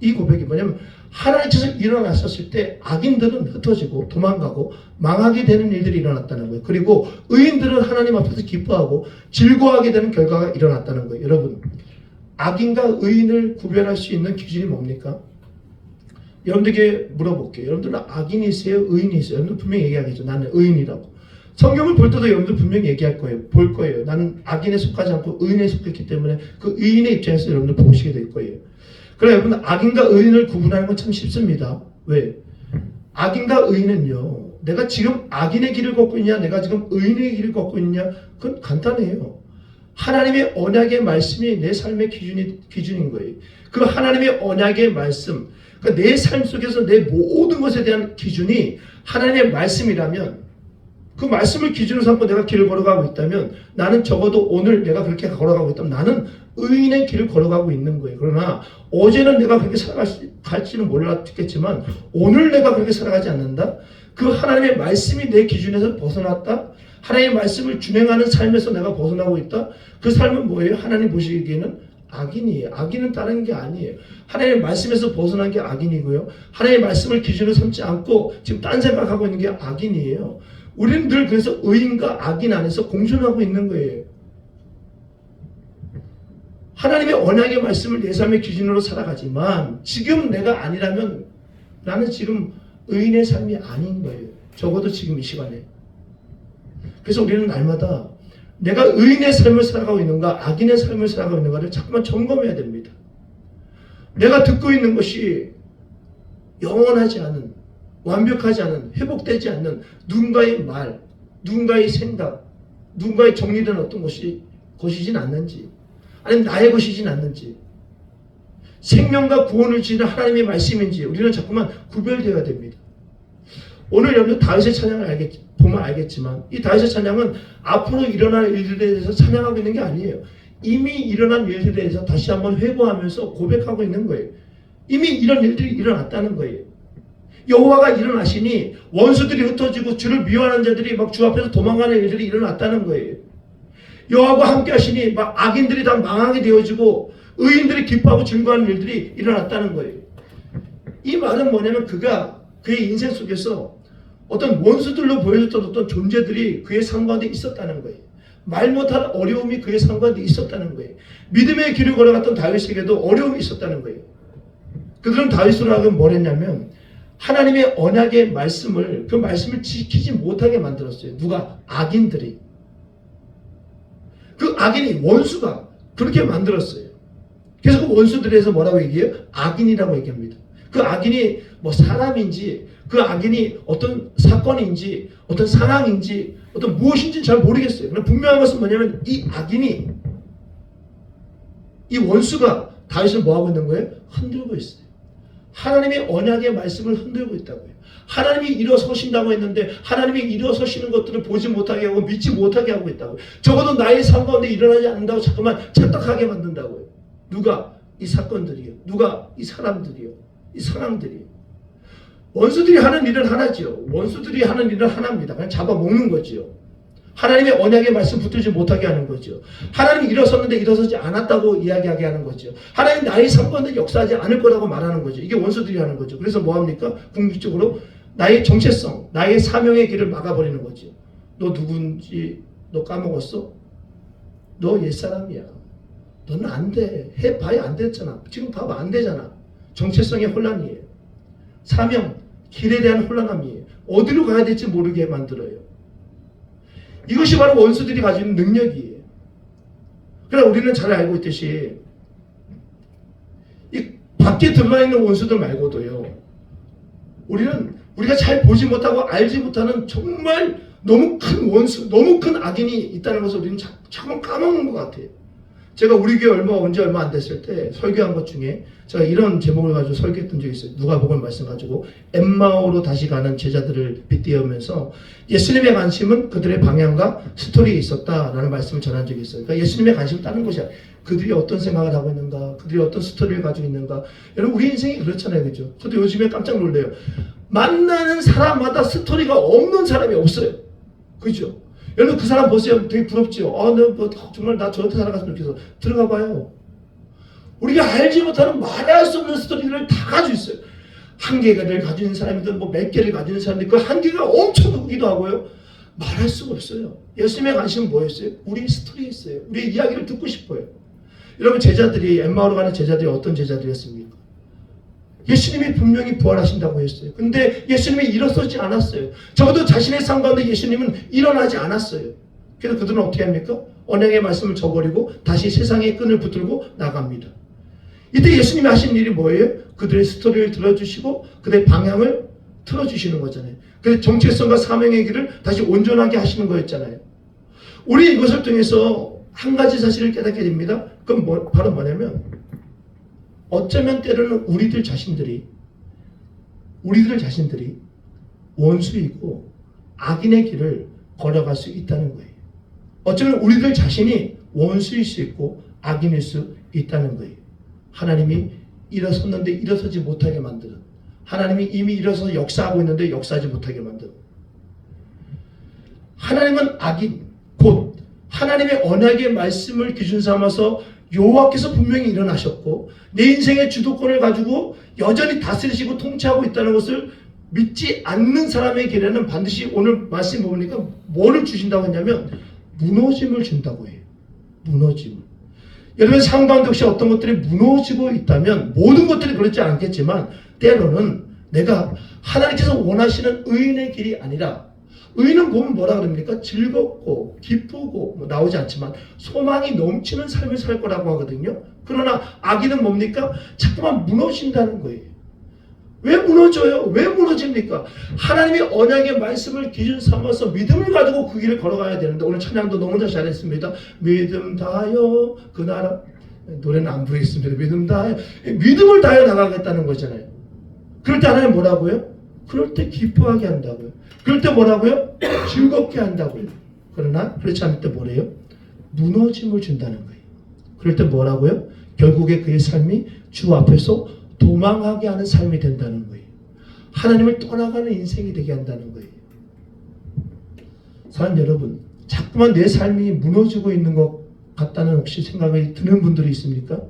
이 고백이 뭐냐면 하나님께서 일어났었을 때 악인들은 흩어지고 도망가고 망하게 되는 일들이 일어났다는 거예요. 그리고 의인들은 하나님 앞에서 기뻐하고 즐거워하게 되는 결과가 일어났다는 거예요. 여러분, 악인과 의인을 구별할 수 있는 기준이 뭡니까? 여러분들에게 물어볼게요. 여러분들은 악인이세요? 의인이세요? 여러분들 분명히 얘기하겠죠. 나는 의인이라고. 성경을 볼 때도 여러분들 분명히 얘기할 거예요. 볼 거예요. 나는 악인에 속하지 않고 의인에 속했기 때문에 그 의인의 입장에서 여러분들 보시게 될 거예요. 그래 여러분, 악인과 의인을 구분하는 건 참 쉽습니다. 왜? 악인과 의인은요, 내가 지금 악인의 길을 걷고 있냐, 내가 지금 의인의 길을 걷고 있냐, 그건 간단해요. 하나님의 언약의 말씀이 내 삶의 기준인 거예요. 그 하나님의 언약의 말씀, 그러니까 내 삶 속에서 내 모든 것에 대한 기준이 하나님의 말씀이라면, 그 말씀을 기준으로 삼고 내가 길을 걸어가고 있다면, 나는 적어도 오늘 내가 그렇게 걸어가고 있다면 나는 의인의 길을 걸어가고 있는 거예요. 그러나 어제는 내가 그렇게 살아갈지는 몰랐겠지만 오늘 내가 그렇게 살아가지 않는다. 그 하나님의 말씀이 내 기준에서 벗어났다. 하나님의 말씀을 준행하는 삶에서 내가 벗어나고 있다. 그 삶은 뭐예요? 하나님 보시기에는 악인이에요. 악인은 다른 게 아니에요. 하나님의 말씀에서 벗어난 게 악인이고요. 하나님의 말씀을 기준으로 삼지 않고 지금 딴 생각하고 있는 게 악인이에요. 우리는 늘 그래서 의인과 악인 안에서 공존하고 있는 거예요. 하나님의 언약의 말씀을 내 삶의 기준으로 살아가지만 지금 내가 아니라면 나는 지금 의인의 삶이 아닌 거예요. 적어도 지금 이 시간에. 그래서 우리는 날마다 내가 의인의 삶을 살아가고 있는가 악인의 삶을 살아가고 있는가를 자꾸만 점검해야 됩니다. 내가 듣고 있는 것이 영원하지 않은, 완벽하지 않은, 회복되지 않는 누군가의 말, 누군가의 생각, 누군가의 정리된 어떤 것이진 않는지, 아니면 나의 것이진 않는지, 생명과 구원을 주시는 하나님의 말씀인지 우리는 자꾸만 구별되어야 됩니다. 오늘 여러분 다윗의 찬양을 보면 알겠지만 이 다윗의 찬양은 앞으로 일어날 일들에 대해서 찬양하고 있는 게 아니에요. 이미 일어난 일들에 대해서 다시 한번 회고하면서 고백하고 있는 거예요. 이미 이런 일들이 일어났다는 거예요. 여호와가 일어나시니 원수들이 흩어지고 주를 미워하는 자들이 막 주 앞에서 도망가는 일들이 일어났다는 거예요. 여호와와 함께 하시니 막 악인들이 다 망하게 되어지고 의인들이 기뻐하고 즐거워하는 일들이 일어났다는 거예요. 이 말은 뭐냐면 그의 인생 속에서 어떤 원수들로 보여졌던 어떤 존재들이 그의 삶 가운데 있었다는 거예요. 말 못할 어려움이 그의 삶 가운데 있었다는 거예요. 믿음의 길을 걸어갔던 다윗에게도 어려움이 있었다는 거예요. 그들은 다윗으로 하여금 뭘 했냐면 하나님의 언약의 말씀을, 그 말씀을 지키지 못하게 만들었어요. 누가? 악인들이. 그 악인이, 원수가 그렇게 만들었어요. 그래서 그 원수들에서 뭐라고 얘기해요? 악인이라고 얘기합니다. 그 악인이 뭐 사람인지, 그 악인이 어떤 사건인지, 어떤 상황인지, 어떤 무엇인지 잘 모르겠어요. 그러나 분명한 것은 뭐냐면 이 악인이, 이 원수가 다윗을 뭐하고 있는 거예요? 흔들고 있어요. 하나님의 언약의 말씀을 흔들고 있다고요. 하나님이 일어서신다고 했는데 하나님이 일어서시는 것들을 보지 못하게 하고 믿지 못하게 하고 있다고요. 적어도 나의 삶 가운데 일어나지 않는다고 자꾸만 착각하게 만든다고요. 누가? 이 사건들이요. 누가? 이 사람들이요. 이 상황들이요. 원수들이 하는 일은 하나죠. 원수들이 하는 일은 하나입니다. 그냥 잡아먹는 거죠. 하나님의 언약의 말씀 붙들지 못하게 하는 거죠. 하나님이 일어섰는데 일어서지 않았다고 이야기하게 하는 거죠. 하나님 나의 삶 가운데 역사하지 않을 거라고 말하는 거죠. 이게 원수들이 하는 거죠. 그래서 뭐합니까? 궁극적으로 나의 정체성, 나의 사명의 길을 막아버리는 거죠. 너 누군지 너 까먹었어? 너 옛사람이야. 너는 안 돼. 해봐야 안 됐잖아. 지금 봐봐 안 되잖아. 정체성의 혼란이에요. 사명, 길에 대한 혼란함이에요. 어디로 가야 될지 모르게 만들어요. 이것이 바로 원수들이 가지는 능력이에요. 그러나 우리는 잘 알고 있듯이 이 밖에 드러나 있는 원수들 말고도요. 우리가 잘 보지 못하고 알지 못하는 정말 너무 큰 원수, 너무 큰 악인이 있다는 것을 우리는 자꾸 까먹는 것 같아요. 제가 우리 교회 언제 얼마 안 됐을 때 설교한 것 중에 제가 이런 제목을 가지고 설교했던 적이 있어요. 누가복음 말씀 가지고 엠마오로 다시 가는 제자들을 빗대우면서 예수님의 관심은 그들의 방향과 스토리에 있었다라는 말씀을 전한 적이 있어요. 그러니까 예수님의 관심은 다른 것이야. 그들이 어떤 생각을 하고 있는가, 그들이 어떤 스토리를 가지고 있는가. 여러분 우리 인생이 그렇잖아요, 그죠? 저도 요즘에 깜짝 놀래요. 만나는 사람마다 스토리가 없는 사람이 없어요, 그죠? 여러분 그 사람 보세요. 되게 부럽지요. 정말 나 저한테 살아갔으면 좋겠어. 들어가 봐요. 우리가 알지 못하는 말할 수 없는 스토리를 다 가지고 있어요. 한 개를 가지고 있는 사람이든 뭐 몇 개를 가지고 있는 사람들 그 한 개가 엄청 크기도 하고요. 말할 수가 없어요. 예수님의 관심은 뭐였어요? 우리의 스토리였어요. 우리의 이야기를 듣고 싶어요. 여러분 제자들이 엠마오로 가는 제자들이 어떤 제자들이었습니까? 예수님이 분명히 부활하신다고 했어요. 근데 예수님이 일어서지 않았어요. 적어도 자신의 삶 가운데 예수님은 일어나지 않았어요. 그래서 그들은 어떻게 합니까? 언약의 말씀을 저버리고 다시 세상의 끈을 붙들고 나갑니다. 이때 예수님이 하신 일이 뭐예요? 그들의 스토리를 들어주시고 그들의 방향을 틀어주시는 거잖아요. 그래서 정체성과 사명의 길을 다시 온전하게 하시는 거였잖아요. 우리 이것을 통해서 한 가지 사실을 깨닫게 됩니다. 그건 바로 뭐냐면 어쩌면 때로는 우리들 자신들이 원수이고 악인의 길을 걸어갈 수 있다는 거예요. 어쩌면 우리들 자신이 원수일 수 있고 악인일 수 있다는 거예요. 하나님이 일어섰는데 일어서지 못하게 만드는, 하나님이 이미 일어서서 역사하고 있는데 역사하지 못하게 만드는, 하나님은 악인, 곧 하나님의 언약의 말씀을 기준 삼아서 여호와께서 분명히 일어나셨고 내 인생의 주도권을 가지고 여전히 다스리시고 통치하고 있다는 것을 믿지 않는 사람의 길에는 반드시 오늘 말씀 보니까 뭐를 주신다고 했냐면 무너짐을 준다고 해요. 무너짐을. 여러분 삶 가운데 혹시 어떤 것들이 무너지고 있다면 모든 것들이 그렇지 않겠지만 때로는 내가 하나님께서 원하시는 의인의 길이 아니라, 의인은 보면 뭐라 그럽니까? 즐겁고 기쁘고 뭐 나오지 않지만 소망이 넘치는 삶을 살 거라고 하거든요. 그러나 악인은 뭡니까? 자꾸만 무너진다는 거예요. 왜 무너져요? 왜 무너집니까? 하나님의 언약의 말씀을 기준 삼아서 믿음을 가지고 그 길을 걸어가야 되는데, 오늘 찬양도 너무나 잘했습니다. 믿음 다하여 그 나라, 노래는 안 부르겠습니다. 믿음 다하여, 믿음을 다하여 나가겠다는 거잖아요. 그럴 때 하나님 뭐라고요? 그럴 때 기뻐하게 한다고요. 그럴 때 뭐라고요? 즐겁게 한다고요. 그러나 그렇지 않을 때 뭐래요? 무너짐을 준다는 거예요. 그럴 때 뭐라고요? 결국에 그의 삶이 주 앞에서 도망하게 하는 삶이 된다는 거예요. 하나님을 떠나가는 인생이 되게 한다는 거예요. 사랑하는 여러분, 자꾸만 내 삶이 무너지고 있는 것 같다는 혹시 생각이 드는 분들이 있습니까?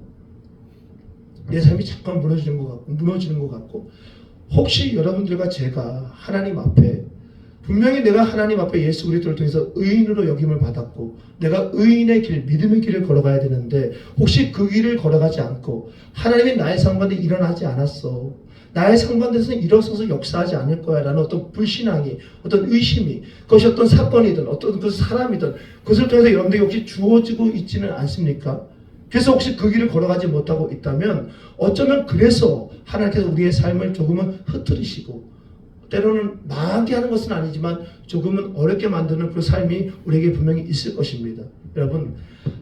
내 삶이 자꾸만 무너지는 것 같고 혹시 여러분들과 제가 하나님 앞에 분명히 내가 하나님 앞에 예수 그리스도를 통해서 의인으로 여김을 받았고 내가 의인의 길, 믿음의 길을 걸어가야 되는데 혹시 그 길을 걸어가지 않고 하나님이 나의 삶 가운데 일어나지 않았어, 나의 삶 가운데서는 일어서서 역사하지 않을 거야 라는 어떤 불신앙이, 어떤 의심이, 그것이 어떤 사건이든 어떤 그 사람이든 그것을 통해서 여러분들이 혹시 주어지고 있지는 않습니까? 그래서 혹시 그 길을 걸어가지 못하고 있다면 어쩌면 그래서 하나님께서 우리의 삶을 조금은 흐트리시고 때로는 망하게 하는 것은 아니지만 조금은 어렵게 만드는 그 삶이 우리에게 분명히 있을 것입니다. 여러분,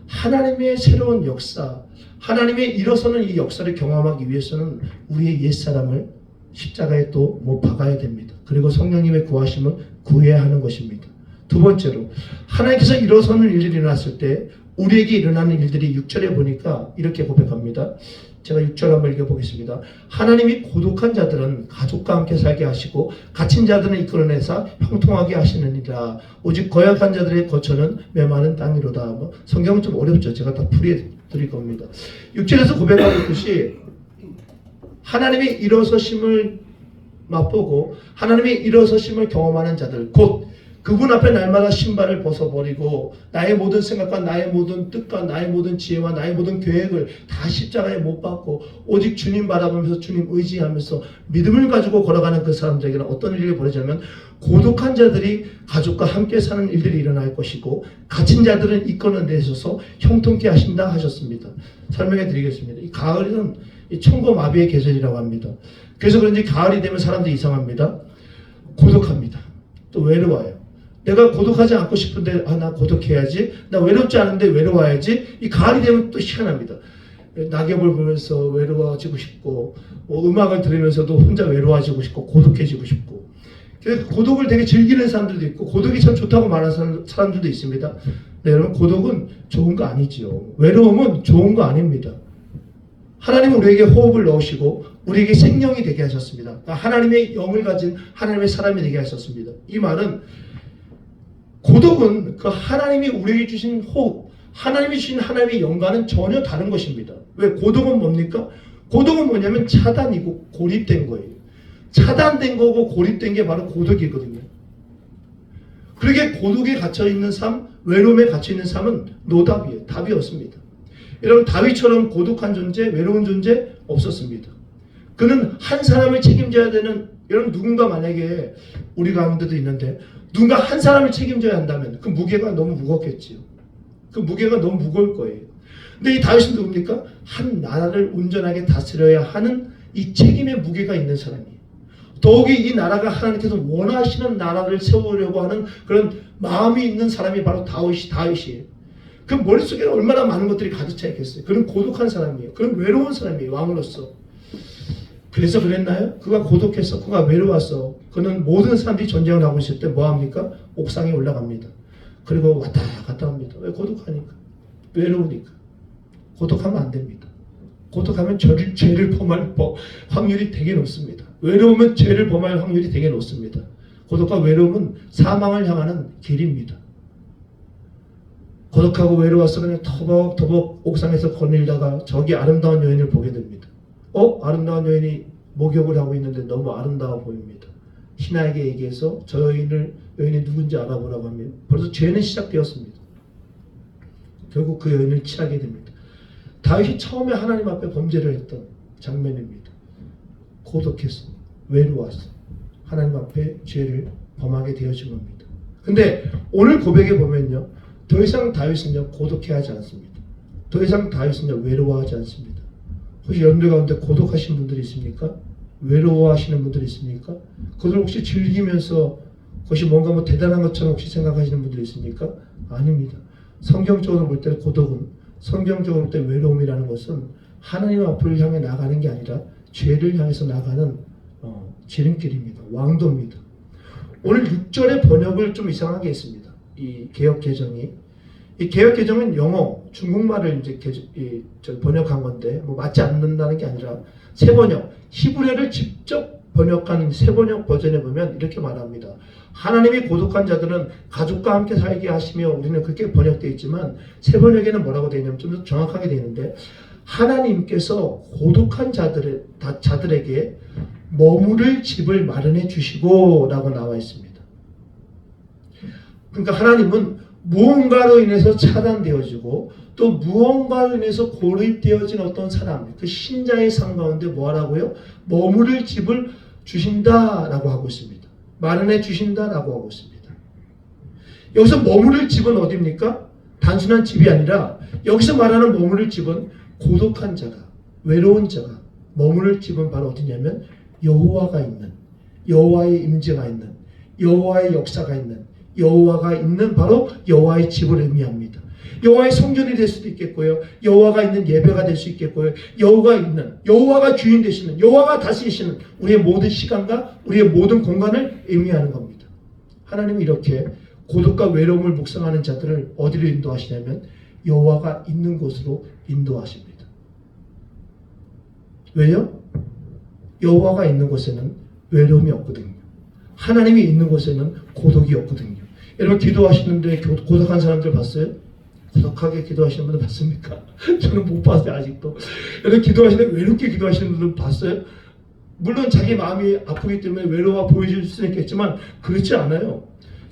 하나님의 새로운 역사, 하나님의 일어서는 이 역사를 경험하기 위해서는 우리의 옛사람을 십자가에 또 못 박아야 됩니다. 그리고 성령님의 구하심을 구해야 하는 것입니다. 두 번째로, 하나님께서 일어서는 일들이 일어났을 때 우리에게 일어나는 일들이 6절에 보니까 이렇게 고백합니다. 제가 6절 한번 읽어보겠습니다. 하나님이 고독한 자들은 가족과 함께 살게 하시고 갇힌 자들은 이끌어내사 형통하게 하시느니라. 오직 거역한 자들의 거처는 메마른 땅이로다. 뭐 성경은 좀 어렵죠. 제가 다 풀이해드릴 겁니다. 6절에서 고백하고 있듯이 하나님이 일어서심을 맛보고 하나님의 일어서심을 경험하는 자들, 곧 그분 앞에 날마다 신발을 벗어버리고 나의 모든 생각과 나의 모든 뜻과 나의 모든 지혜와 나의 모든 계획을 다 십자가에 못 박고 오직 주님 바라보면서 주님 의지하면서 믿음을 가지고 걸어가는 그 사람들에게는 어떤 일이 벌어지냐면 고독한 자들이 가족과 함께 사는 일들이 일어날 것이고 갇힌 자들은 이끌어내셔서 형통케 하신다 하셨습니다. 설명해 드리겠습니다. 이 가을은 이 청고마비의 계절이라고 합니다. 그래서 그런지 가을이 되면 사람들이 이상합니다. 고독합니다. 또 외로워요. 내가 고독하지 않고 싶은데 나 고독해야지. 나 외롭지 않은데 외로워야지. 이 가을이 되면 또 희한합니다. 낙엽을 보면서 외로워지고 싶고 음악을 들으면서도 혼자 외로워지고 싶고 고독해지고 싶고 그래서 고독을 되게 즐기는 사람들도 있고 고독이 참 좋다고 말하는 사람들도 있습니다. 네, 여러분 고독은 좋은 거 아니지요. 외로움은 좋은 거 아닙니다. 하나님은 우리에게 호흡을 넣으시고 우리에게 생명이 되게 하셨습니다. 그러니까 하나님의 영을 가진 하나님의 사람이 되게 하셨습니다. 이 말은 고독은 그 하나님이 우리에게 주신 호흡, 하나님이 주신 하나님의 영과는 전혀 다른 것입니다. 왜? 고독은 뭡니까? 고독은 뭐냐면 차단이고 고립된 거예요. 차단된 거고 고립된 게 바로 고독이거든요. 그러게 고독에 갇혀있는 삶, 외로움에 갇혀있는 삶은 노답이에요. 답이 없습니다. 여러분 다윗처럼 고독한 존재, 외로운 존재 없었습니다. 그는 한 사람을 책임져야 되는 여러분 누군가 만약에 우리 가운데도 있는데 누군가 한 사람을 책임져야 한다면 그 무게가 너무 무겁겠지요. 그 무게가 너무 무거울 거예요. 근데 이 다윗은 누굽니까? 한 나라를 온전하게 다스려야 하는 이 책임의 무게가 있는 사람이에요. 더욱이 이 나라가 하나님께서 원하시는 나라를 세우려고 하는 그런 마음이 있는 사람이 바로 다윗이에요. 그 머릿속에는 얼마나 많은 것들이 가득 차 있겠어요. 그는 고독한 사람이에요. 그는 외로운 사람이에요. 왕으로서. 그래서 그랬나요? 그가 고독해서 그가 외로워서 그는 모든 사람들이 전쟁을 하고 있을 때 뭐합니까? 옥상에 올라갑니다. 그리고 왔다 갔다 합니다. 왜? 고독하니까. 외로우니까. 고독하면 안 됩니다. 고독하면 죄를 범할 확률이 되게 높습니다. 외로우면 죄를 범할 확률이 되게 높습니다. 고독과 외로움은 사망을 향하는 길입니다. 고독하고 외로워서 그냥 터벅터벅 옥상에서 거닐다가 저기 아름다운 여인을 보게 됩니다. 아름다운 여인이 목욕을 하고 있는데 너무 아름다워 보입니다. 신하에게 얘기해서 저 여인이 누군지 알아보라고 하면 벌써 죄는 시작되었습니다. 결국 그 여인을 취하게 됩니다. 다윗이 처음에 하나님 앞에 범죄를 했던 장면입니다. 고독해서 외로워서 하나님 앞에 죄를 범하게 되어진 겁니다. 근데 오늘 고백에 보면요, 더 이상 다윗은요 고독해하지 않습니다. 더 이상 다윗은요 외로워하지 않습니다. 혹시 여러분들 가운데 고독하신 분들이 있습니까? 외로워하시는 분들이 있습니까? 그것을 혹시 즐기면서 그것이 뭔가 대단한 것처럼 혹시 생각하시는 분들이 있습니까? 아닙니다. 성경적으로 볼 때 고독은, 성경적으로 볼 때 외로움이라는 것은 하나님 앞을 향해 나가는 게 아니라 죄를 향해서 나가는 지름길입니다. 왕도입니다. 오늘 6절의 번역을 좀 이상하게 했습니다. 이 개역개정이. 이 개역개정은 영어, 중국말을 이제 번역한 건데 맞지 않는다는 게 아니라 새번역, 히브리어를 직접 번역한 새번역 버전에 보면 이렇게 말합니다. 하나님이 고독한 자들은 가족과 함께 살게 하시며, 우리는 그렇게 번역되어 있지만 새번역에는 뭐라고 되어 있냐면 좀 더 정확하게 되어 있는데, 하나님께서 고독한 자들에게 머무를 집을 마련해 주시고 라고 나와 있습니다. 그러니까 하나님은 무언가로 인해서 차단되어지고 또 무언가로 인해서 고립되어진 어떤 사람, 그 신자의 삶 가운데 뭐하라고요? 머무를 집을 주신다라고 하고 있습니다. 마련해 주신다라고 하고 있습니다. 여기서 머무를 집은 어디입니까? 단순한 집이 아니라 여기서 말하는 머무를 집은 고독한 자가, 외로운 자가 머무를 집은 바로 어디냐면 여호와가 있는, 여호와의 임재가 있는, 여호와의 역사가 있는, 여호와가 있는 바로 여호와의 집을 의미합니다. 여호와의 성전이 될 수도 있겠고요, 여호와가 있는 예배가 될 수 있겠고요, 여호와가 주인 되시는, 여호와가 다스리시는 우리의 모든 시간과 우리의 모든 공간을 의미하는 겁니다. 하나님은 이렇게 고독과 외로움을 묵상하는 자들을 어디로 인도하시냐면 여호와가 있는 곳으로 인도하십니다. 왜요? 여호와가 있는 곳에는 외로움이 없거든요. 하나님이 있는 곳에는 고독이 없거든요. 여러분 기도하시는데 고독한 사람들 봤어요? 고독하게 기도하시는 분들 봤습니까? 저는 못 봤어요 아직도. 여러분 기도하시는데 외롭게 기도하시는 분들 봤어요? 물론 자기 마음이 아프기 때문에 외로워 보여질 수는 있겠지만 그렇지 않아요.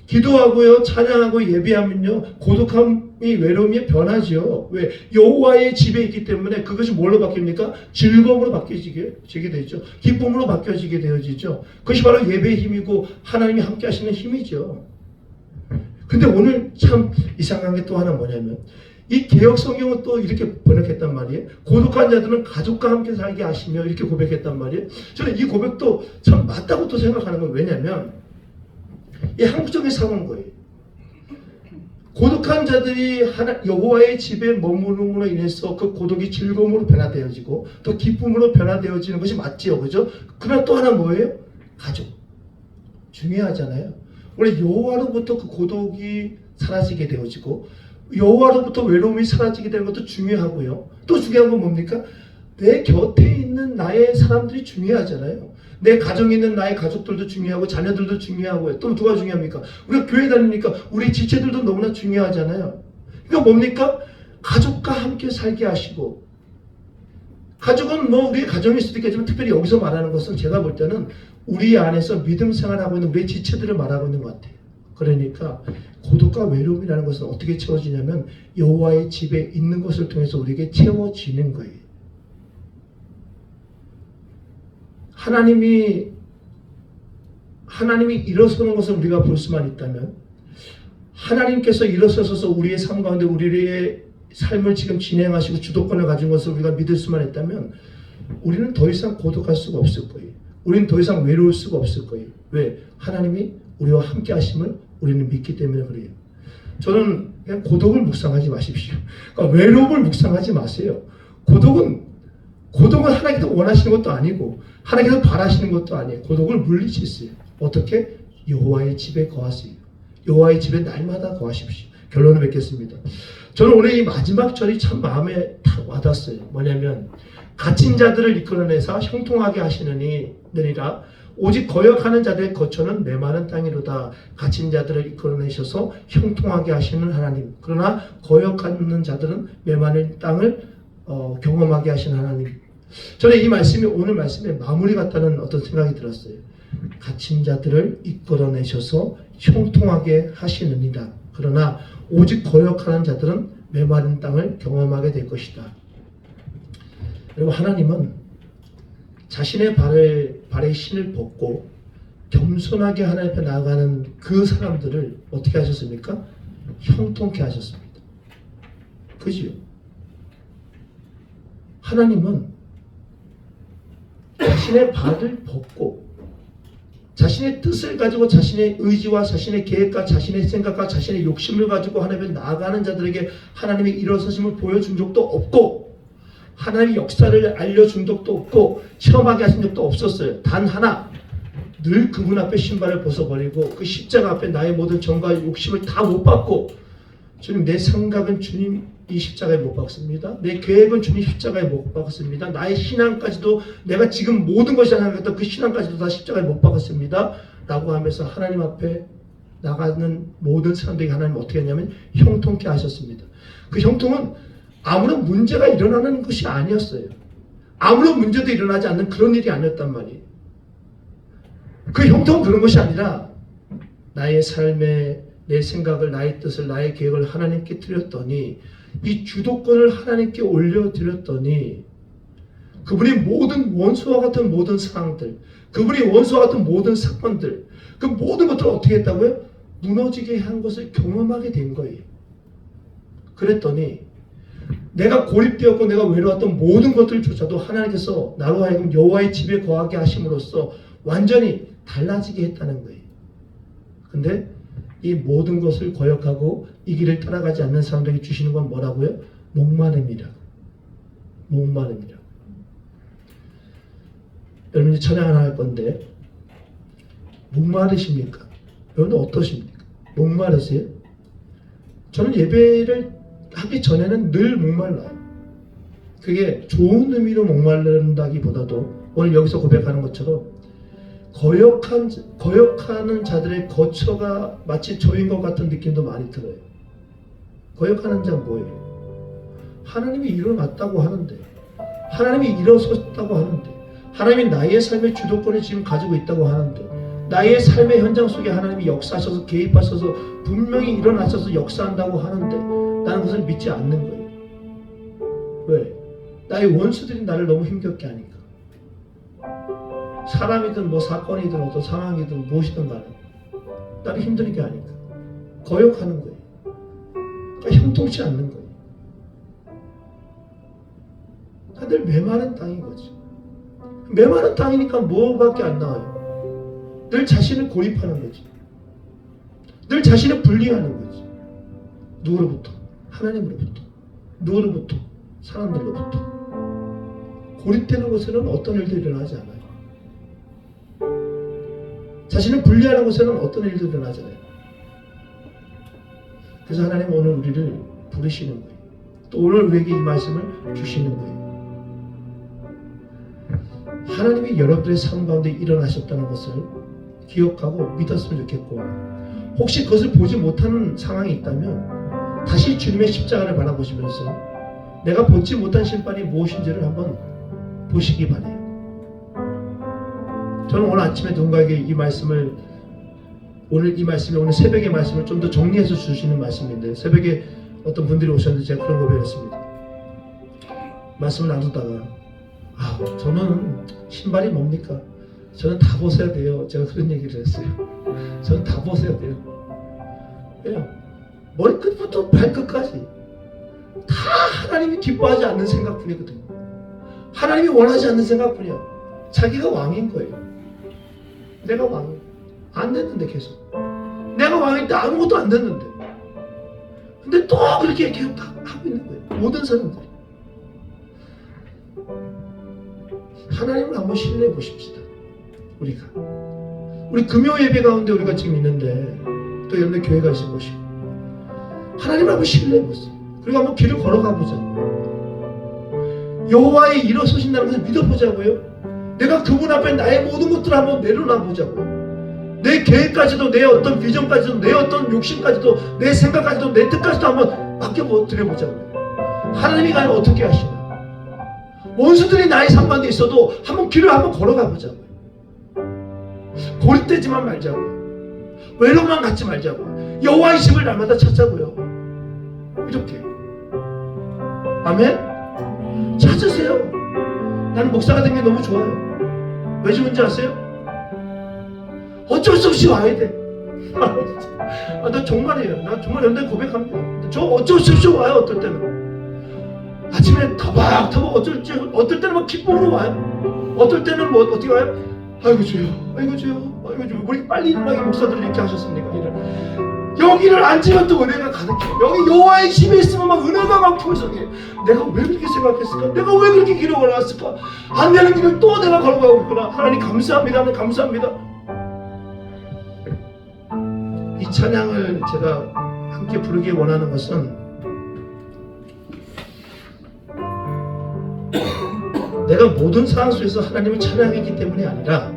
기도하고요, 찬양하고 예배하면요 고독함이 외로움이 변하죠. 왜? 여호와의 집에 있기 때문에 그것이 뭘로 바뀝니까? 즐거움으로 바뀌게 되죠. 기쁨으로 바뀌어지게 되어지죠. 그것이 바로 예배의 힘이고 하나님이 함께 하시는 힘이죠. 근데 오늘 참 이상한 게 또 하나 뭐냐면 이 개역 성경은 또 이렇게 번역했단 말이에요. 고독한 자들은 가족과 함께 살게 하시며 이렇게 고백했단 말이에요. 저는 이 고백도 참 맞다고 또 생각하는 거예요. 왜냐면 이 한국적인 사고인 거예요. 고독한 자들이 여호와의 집에 머무름으로 인해서 그 고독이 즐거움으로 변화되어지고 또 기쁨으로 변화되어지는 것이 맞지요, 그죠? 그러나 또 하나 뭐예요? 가족. 중요하잖아요. 원래 여호와로부터 그 고독이 사라지게 되어지고 여호와로부터 외로움이 사라지게 되는 것도 중요하고요. 또 중요한 건 뭡니까? 내 곁에 있는 나의 사람들이 중요하잖아요. 내 가정에 있는 나의 가족들도 중요하고 자녀들도 중요하고요. 또 누가 중요합니까? 우리가 교회 다니니까 우리 지체들도 너무나 중요하잖아요. 그러니까 뭡니까? 가족과 함께 살게 하시고, 가족은 뭐 우리의 가정일 수도 있겠지만 특별히 여기서 말하는 것은 제가 볼 때는 우리 안에서 믿음 생활하고 있는 우리의 지체들을 말하고 있는 것 같아요. 그러니까 고독과 외로움이라는 것은 어떻게 채워지냐면 여호와의 집에 있는 것을 통해서 우리에게 채워지는 거예요. 하나님이 일어서는 것을 우리가 볼 수만 있다면, 하나님께서 일어서셔서 우리의 삶 가운데 우리의 삶을 지금 진행하시고 주도권을 가진 것을 우리가 믿을 수만 있다면 우리는 더 이상 고독할 수가 없을 거예요. 우리는 더 이상 외로울 수가 없을 거예요. 왜? 하나님이 우리와 함께 하심을 우리는 믿기 때문에 그래요. 저는 그냥 고독을 묵상하지 마십시오. 그러니까 외로움을 묵상하지 마세요. 고독은 하나님께서 원하시는 것도 아니고 하나님께서 바라시는 것도 아니에요. 고독을 물리치세요. 어떻게? 여호와의 집에 거하세요. 여호와의 집에 날마다 거하십시오. 결론을 맺겠습니다. 저는 오늘 이 마지막 절이 참 마음에 다 와닿았어요. 뭐냐면 갇힌 자들을 이끌어내사 형통하게 하시느니라. 오직 거역하는 자들의 거처는 메마른 땅이로다. 갇힌 자들을 이끌어내셔서 형통하게 하시는 하나님. 그러나 거역하는 자들은 메마른 땅을 경험하게 하시는 하나님. 저는 이 말씀이 오늘 말씀의 마무리 같다는 어떤 생각이 들었어요. 갇힌 자들을 이끌어내셔서 형통하게 하시느니라. 그러나 오직 거역하는 자들은 메마른 땅을 경험하게 될 것이다. 여러분, 하나님은 자신의 발에 신을 벗고 겸손하게 하나님 앞에 나아가는 그 사람들을 어떻게 하셨습니까? 형통케 하셨습니다. 그지요? 하나님은 자신의 발을 벗고 자신의 뜻을 가지고 자신의 의지와 자신의 계획과 자신의 생각과 자신의 욕심을 가지고 하나님께 나아가는 자들에게 하나님의 일어서심을 보여준 적도 없고 하나님의 역사를 알려준 적도 없고 체험하게 하신 적도 없었어요. 단 하나, 늘 그분 앞에 신발을 벗어버리고 그 십자가 앞에 나의 모든 정과 욕심을 다 못 받고, 주님, 내 생각은 주님 이 십자가에 못 박습니다. 내 계획은 주님 십자가에 못 박았습니다. 나의 신앙까지도 내가 지금 모든 것이 생각했던 그 신앙까지도 다 십자가에 못 박았습니다. 라고 하면서 하나님 앞에 나가는 모든 사람들에게 하나님 어떻게 했냐면 형통케 하셨습니다. 그 형통은 아무런 문제가 일어나는 것이 아니었어요. 아무런 문제도 일어나지 않는 그런 일이 아니었단 말이에요. 그 형통은 그런 것이 아니라 나의 삶에 내 생각을, 나의 뜻을, 나의 계획을 하나님께 드렸더니, 이 주도권을 하나님께 올려드렸더니 그분이 모든 원수와 같은 모든 상황들, 그분이 원수와 같은 모든 사건들, 그 모든 것들을 어떻게 했다고요? 무너지게 한 것을 경험하게 된 거예요. 그랬더니 내가 고립되었고 내가 외로웠던 모든 것들조차도 하나님께서 나로 하여금 여호와의 집에 거하게 하심으로써 완전히 달라지게 했다는 거예요. 근데 이 모든 것을 거역하고 이 길을 따라가지 않는 사람들에게 주시는 건 뭐라고요? 목마름이라고. 목마름이라고. 여러분, 이제 찬양 하나 할 건데, 목마르십니까? 여러분 어떠십니까? 목마르세요? 저는 예배를 하기 전에는 늘 목말라요. 그게 좋은 의미로 목마른다기보다도 오늘 여기서 고백하는 것처럼 거역하는 자들의 거처가 마치 저인 것 같은 느낌도 많이 들어요. 거역하는 자는 뭐예요? 하나님이 일어났다고 하는데, 하나님이 일어섰다고 하는데, 하나님이 나의 삶의 주도권을 지금 가지고 있다고 하는데, 나의 삶의 현장 속에 하나님이 역사하셔서 개입하셔서 분명히 일어나셔서 역사한다고 하는데 나는 그것을 믿지 않는 거예요. 왜? 나의 원수들이 나를 너무 힘겹게 하니까. 사람이든 뭐 사건이든 어떤 상황이든 무엇이든 간에 나를 힘들게 하니까 거역하는 거예요. 그러니까 형통치 않는 거예요. 늘 메마른 땅인 거지. 메마른 땅이니까 뭐밖에 안 나와요. 늘 자신을 고립하는 거지. 늘 자신을 분리하는 거지. 누구로부터? 하나님으로부터. 누구로부터? 사람들로부터. 고립되는 곳에는 어떤 일도 일어나지 않아요. 자신을 분리하는 곳에는 어떤 일도 일어나지 않아요. 그래서 하나님 오늘 우리를 부르시는 거예요. 또 오늘 우리에게 이 말씀을 주시는 거예요. 하나님이 여러분들의 삶 가운데 일어나셨다는 것을 기억하고 믿었으면 좋겠고, 혹시 그것을 보지 못하는 상황이 있다면 다시 주님의 십자가를 바라보시면서 내가 보지 못한 심판이 무엇인지를 한번 보시기 바래요. 저는 오늘 아침에 누군가에게 이 말씀을, 오늘 이 말씀이 오늘 새벽의 말씀을 좀 더 정리해서 주시는 말씀인데, 새벽에 어떤 분들이 오셨는데 제가 그런 거 배웠습니다. 말씀을 나누다가 저는 신발이 뭡니까? 저는 다 벗어야 돼요. 제가 그런 얘기를 했어요. 저는 다 벗어야 돼요. 왜요? 머리끝부터 발끝까지 다 하나님이 기뻐하지 않는 생각뿐이거든요. 하나님이 원하지 않는 생각뿐이야. 자기가 왕인 거예요. 내가 왕이야. 안 됐는데 계속. 내가 왕일 때 아무것도 안 됐는데. 근데 또 그렇게 계속 하고 있는 거예요. 모든 사람들이. 하나님을 한번 신뢰해 보십시다. 우리가. 우리 금요 예배 가운데 우리가 지금 있는데, 또 여러분들 교회 가신 곳이고, 하나님을 한번 신뢰해 보세요. 그리고 한번 길을 걸어가 보자. 여호와의 일어서신다는 것을 믿어보자고요. 내가 그분 앞에 나의 모든 것들을 한번 내려놔 보자고요. 내 계획까지도, 내 어떤 비전까지도, 내 어떤 욕심까지도, 내 생각까지도, 내 뜻까지도 한번 맡겨드려보자고요. 하나님이 과연 어떻게 하시나. 원수들이 나의 삶 가운데 있어도 한번 길을 한번 걸어가 보자고요. 고립되지만 말자고요. 외로움만 갖지 말자고요. 여호와의 집을 날마다 찾자고요. 이렇게. 아멘? 찾으세요. 나는 목사가 된 게 너무 좋아요. 왜 좋은지 아세요? 어쩔 수 없이 와야 돼. 나 정말이에요. 나 정말 여러분들 고백합니다. 저 어쩔 수 없이 와요. 어떨 때는 아침에 터벅터벅, 어떨 때는 막 기쁨으로 와요. 어떨 때는 뭐 어떻게 와요? 아이고 주여, 아이고 주여, 아이고 주여. 왜 빨리 일어나게 목사들이 이렇게 하셨습니까? 여기를 앉으면 또 은혜가 가득해요. 여기 여호와의 집에 있으면 막 은혜가 막 풍성해. 내가 왜 그렇게 생각했을까? 내가 왜 그렇게 길을 걸어갔을까? 안 되는 길을 또 내가 걸어가고 있구나. 하나님 감사합니다. 하나님 감사합니다. 이 찬양을 제가 함께 부르기 원하는 것은, 내가 모든 상황 속에서 하나님을 찬양했기 때문이 아니라,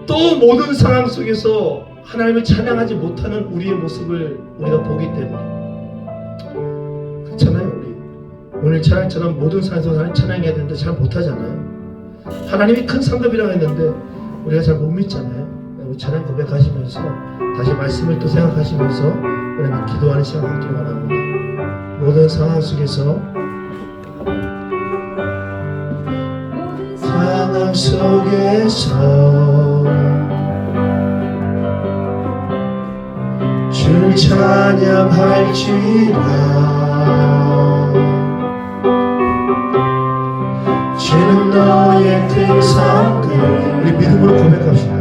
또 모든 상황 속에서 하나님을 찬양하지 못하는 우리의 모습을 우리가 보기 때문에. 그렇잖아요. 우리 오늘 찬양처럼 모든 상황에서 하나님 찬양해야 되는데 잘 못하잖아요. 하나님이 큰 상급이라고 했는데 우리가 잘 못 믿잖아요. 우리 찬양 고백하시면서 다시 말씀을 또 생각하시면서 우리는 기도하는 시간 갖기를 원합니다. 모든 상황 속에서, 상황 속에서 주를 찬양할지라. 주는 너의 큰 상급. 우리 믿음으로 고백합시다.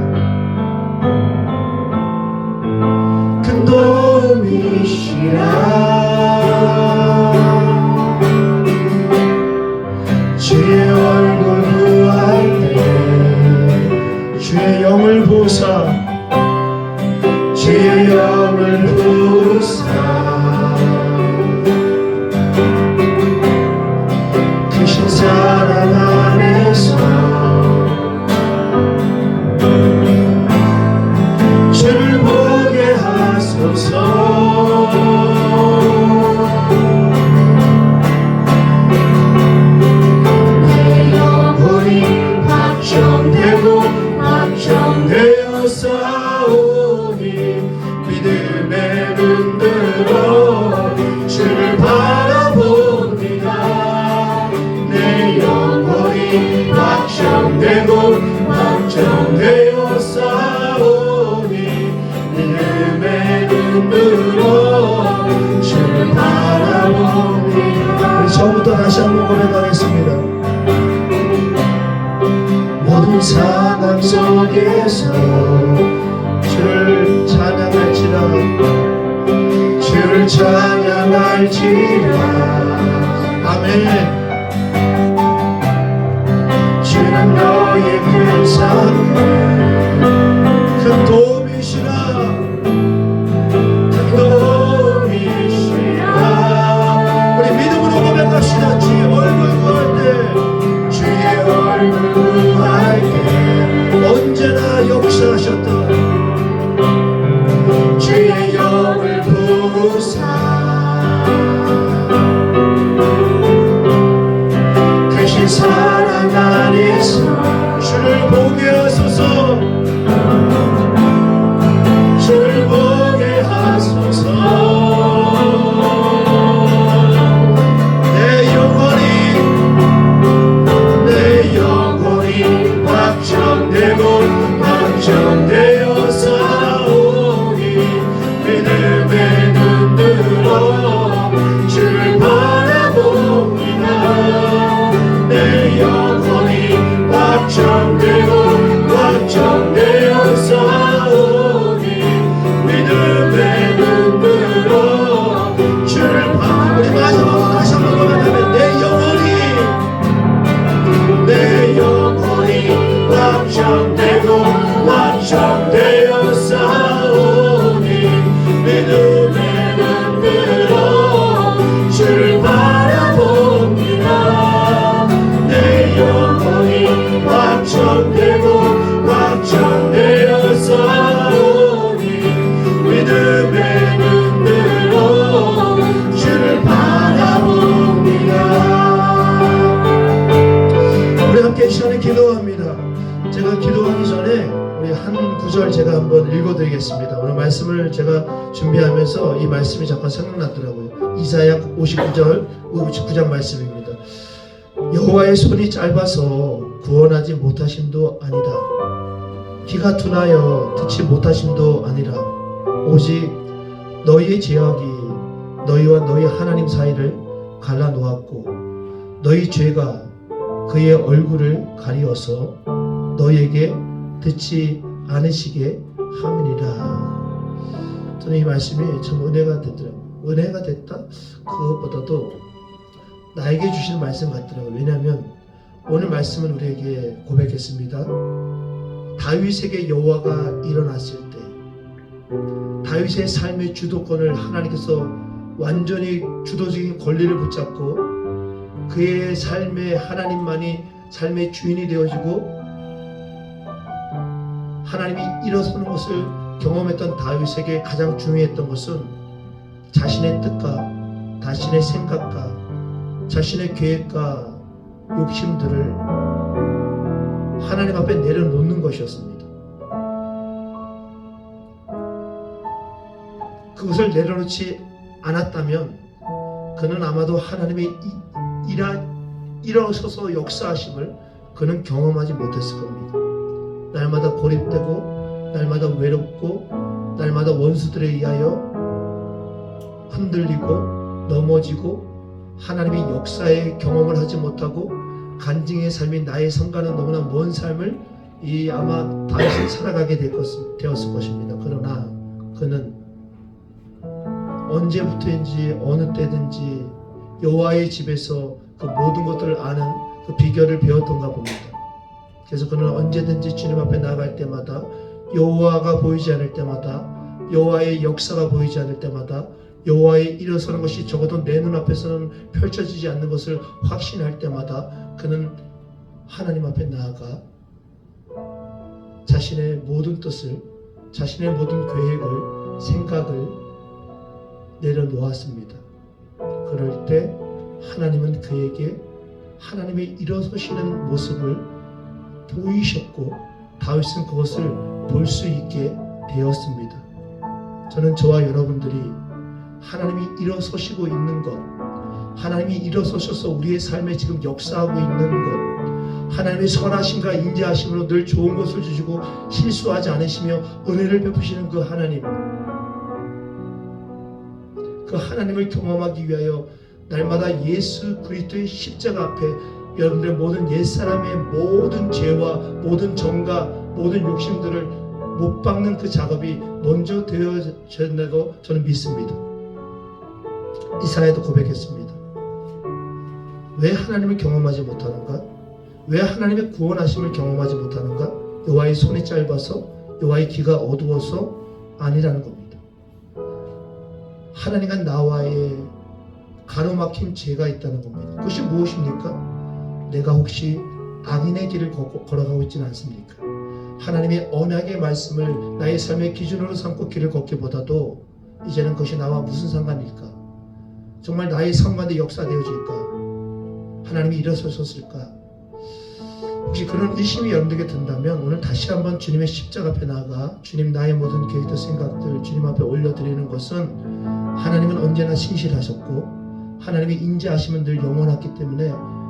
큰 도움이시라. 주의 얼굴 구할 때 주의 영을 보사, 주의 영을 부사. 크신 사랑 안에서 주를 보게 하소서. 내 영혼이 확정되고 확정되어 싸우니 믿음의 눈 들어 주를 바라봅니다. 내 영혼이 확정되고 확정되어 싸우니 믿음의 눈 들어 주를 바라봅니다. 처음부터 다시 한번 고백하겠습니다. 모든 상황 속에서 주를 찬양할지라. 주를 찬양할지라. 아멘. 주는 너의 큰 사랑 큰 도움이시라. 큰 도움이시라. 우리 믿음으로 고백합시다. 주의 얼굴 구할 때, 주의 얼굴 구할 때 언제나 역사하셨던 주의 영을 부사 크신 사랑 안에서 주를 보게 하소서. 주를 보게 하소서. 내 영혼이 확정되고 확정되어 싸우니 믿음의 눈으로 주를 바라봅니다. 내 영혼이 확정되고 확정되어 싸우니 믿음의 눈으로 주를 바라봅니다. 우리 마지막으로 다시 한번 고백하면 내 영혼이 확정되고 확정되어 싸우니 믿음의 눈으로 주를 바라봅니다. 내 영혼이 확정되고 확정되어 싸우니 믿음의 눈으로 주를 바라봅니다. 우리 함께 이 시간에 기도합니다. 제가 기도하기 전에 우리 한 구절 제가 한번 읽어드리겠습니다. 오늘 말씀을 제가 준비하면서 이 말씀이 잠깐 생각났더라고요. 이사야 59장 말씀입니다. 여호와의 손이 짧아서 구원하지 못하심도 아니다. 귀가 둔하여 듣지 못하심도 아니라 오직 너희의 죄악이 너희와 너희 하나님 사이를 갈라놓았고 너희 죄가 그의 얼굴을 가리어서 너희에게 듣지 않으시게 함이니라. 저는 이 말씀이 참 은혜가 됐더라고요. 은혜가 됐다? 그것보다도 나에게 주시는 말씀 같더라고요. 왜냐하면 오늘 말씀은 우리에게 고백했습니다. 다윗에게 여호와가 일어났을 때 다윗의 삶의 주도권을 하나님께서 완전히 주도적인 권리를 붙잡고 그의 삶에 하나님만이 삶의 주인이 되어지고 하나님이 일어서는 것을 경험했던 다윗에게 가장 중요했던 것은 자신의 뜻과 자신의 생각과 자신의 계획과 욕심들을 하나님 앞에 내려놓는 것이었습니다. 그것을 내려놓지 않았다면 그는 아마도 하나님의 일어서서 역사하심을 그는 경험하지 못했을 겁니다. 날마다 고립되고 날마다 외롭고 날마다 원수들에 의하여 흔들리고 넘어지고 하나님의 역사의 경험을 하지 못하고 간증의 삶인 나의 삶과는 너무나 먼 삶을 아마 다윗은 살아가게 되었을 것입니다. 그러나 그는 언제부터인지 어느 때든지 여호와의 집에서 그 모든 것들을 아는 그 비결을 배웠던가 봅니다. 그래서 그는 언제든지 주님 앞에 나아갈 때마다 여호와가 보이지 않을 때마다 여호와의 역사가 보이지 않을 때마다 여호와의 일어서는 것이 적어도 내 눈앞에서는 펼쳐지지 않는 것을 확신할 때마다 그는 하나님 앞에 나아가 자신의 모든 뜻을 자신의 모든 계획을 생각을 내려놓았습니다. 그럴 때 하나님은 그에게 하나님의 일어서시는 모습을 보이셨고 다윗은 그것을 볼 수 있게 되었습니다. 저는 저와 여러분들이 하나님이 일어서시고 있는 것, 하나님이 일어서셔서 우리의 삶에 지금 역사하고 있는 것, 하나님의 선하심과 인자하심으로 늘 좋은 것을 주시고 실수하지 않으시며 은혜를 베푸시는 그 하나님, 그 하나님을 경험하기 위하여 날마다 예수 그리스도의 십자가 앞에 여러분들의 모든 옛사람의 모든 죄와 모든 정과 모든 욕심들을 못 박는 그 작업이 먼저 되어졌다고 저는 믿습니다. 이사야도 고백했습니다. 왜 하나님을 경험하지 못하는가? 왜 하나님의 구원하심을 경험하지 못하는가? 여호와의 손이 짧아서, 여호와의 귀가 어두워서 아니라는 겁니다. 하나님과 나와의 가로막힌 죄가 있다는 겁니다. 그것이 무엇입니까? 내가 혹시 악인의 길을 걸어가고 있지는 않습니까? 하나님의 언약의 말씀을 나의 삶의 기준으로 삼고 길을 걷기보다도 이제는 그것이 나와 무슨 상관일까? 정말 나의 삶 가운데 역사되어질까? 하나님이 일어서셨을까? 혹시 그런 의심이 여러분들에게 든다면 오늘 다시 한번 주님의 십자가 앞에 나아가 주님, 나의 모든 계획들, 생각들 주님 앞에 올려드리는 것은 하나님은 언제나 신실하셨고 하나님의 인자하심은 늘 영원하기 때문에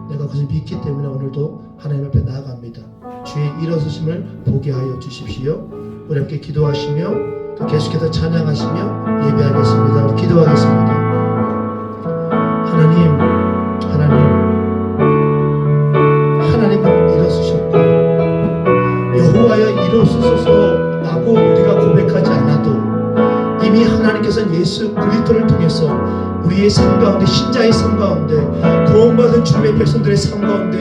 내가 그것을 믿기 때문에 오늘도 하나님 앞에 나아갑니다. 주의 일어서심을 보게 하여 주십시오. 우리 함께 기도하시며 또 계속해서 찬양하시며 예배하겠습니다. 우리 기도하겠습니다. 하나님은 일어서셨고 여호와여 일어서소서라고 우리가 고백하지 않아도 이미 하나님께서는 예수 그리스도를 통해서 우리의 삶 가운데, 신자의 삶 가운데, 구원받은 주님의 백성들의 삶 가운데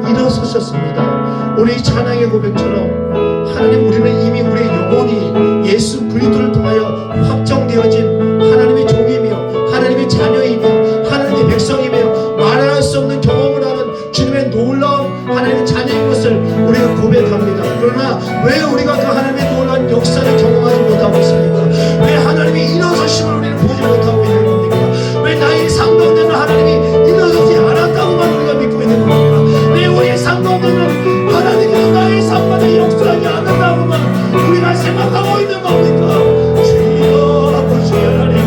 일어서셨습니다. 우리 찬양의 고백처럼 하나님, 우리는 이미 우리의 영혼이 예수 그리스도를 통하여 확정되어진 하나님의 종이며 하나님의 자녀이며 하나님의 백성이며 말할 수 없는 경험을 하는 주님의 놀라운 하나님의 자녀인 것을 우리가 고백합니다. 그러나 왜 우리가 그 하나님의 놀라운 역사를 경험하지 못하고 있습니까? 왜 하나님의 일어서심을 우리는 보지 못하고 있는 겁니까? 왜 나의 삶 가운데는 하나님이 일어서지 않았다고만 우리가 믿고 있는 겁니까? 왜 우리의 삶 가운데는 하나님이 나의 삶 가운데 역사하지 않는다고만 우리가 생각하고 있는 겁니까? 주여 아버지 하나님,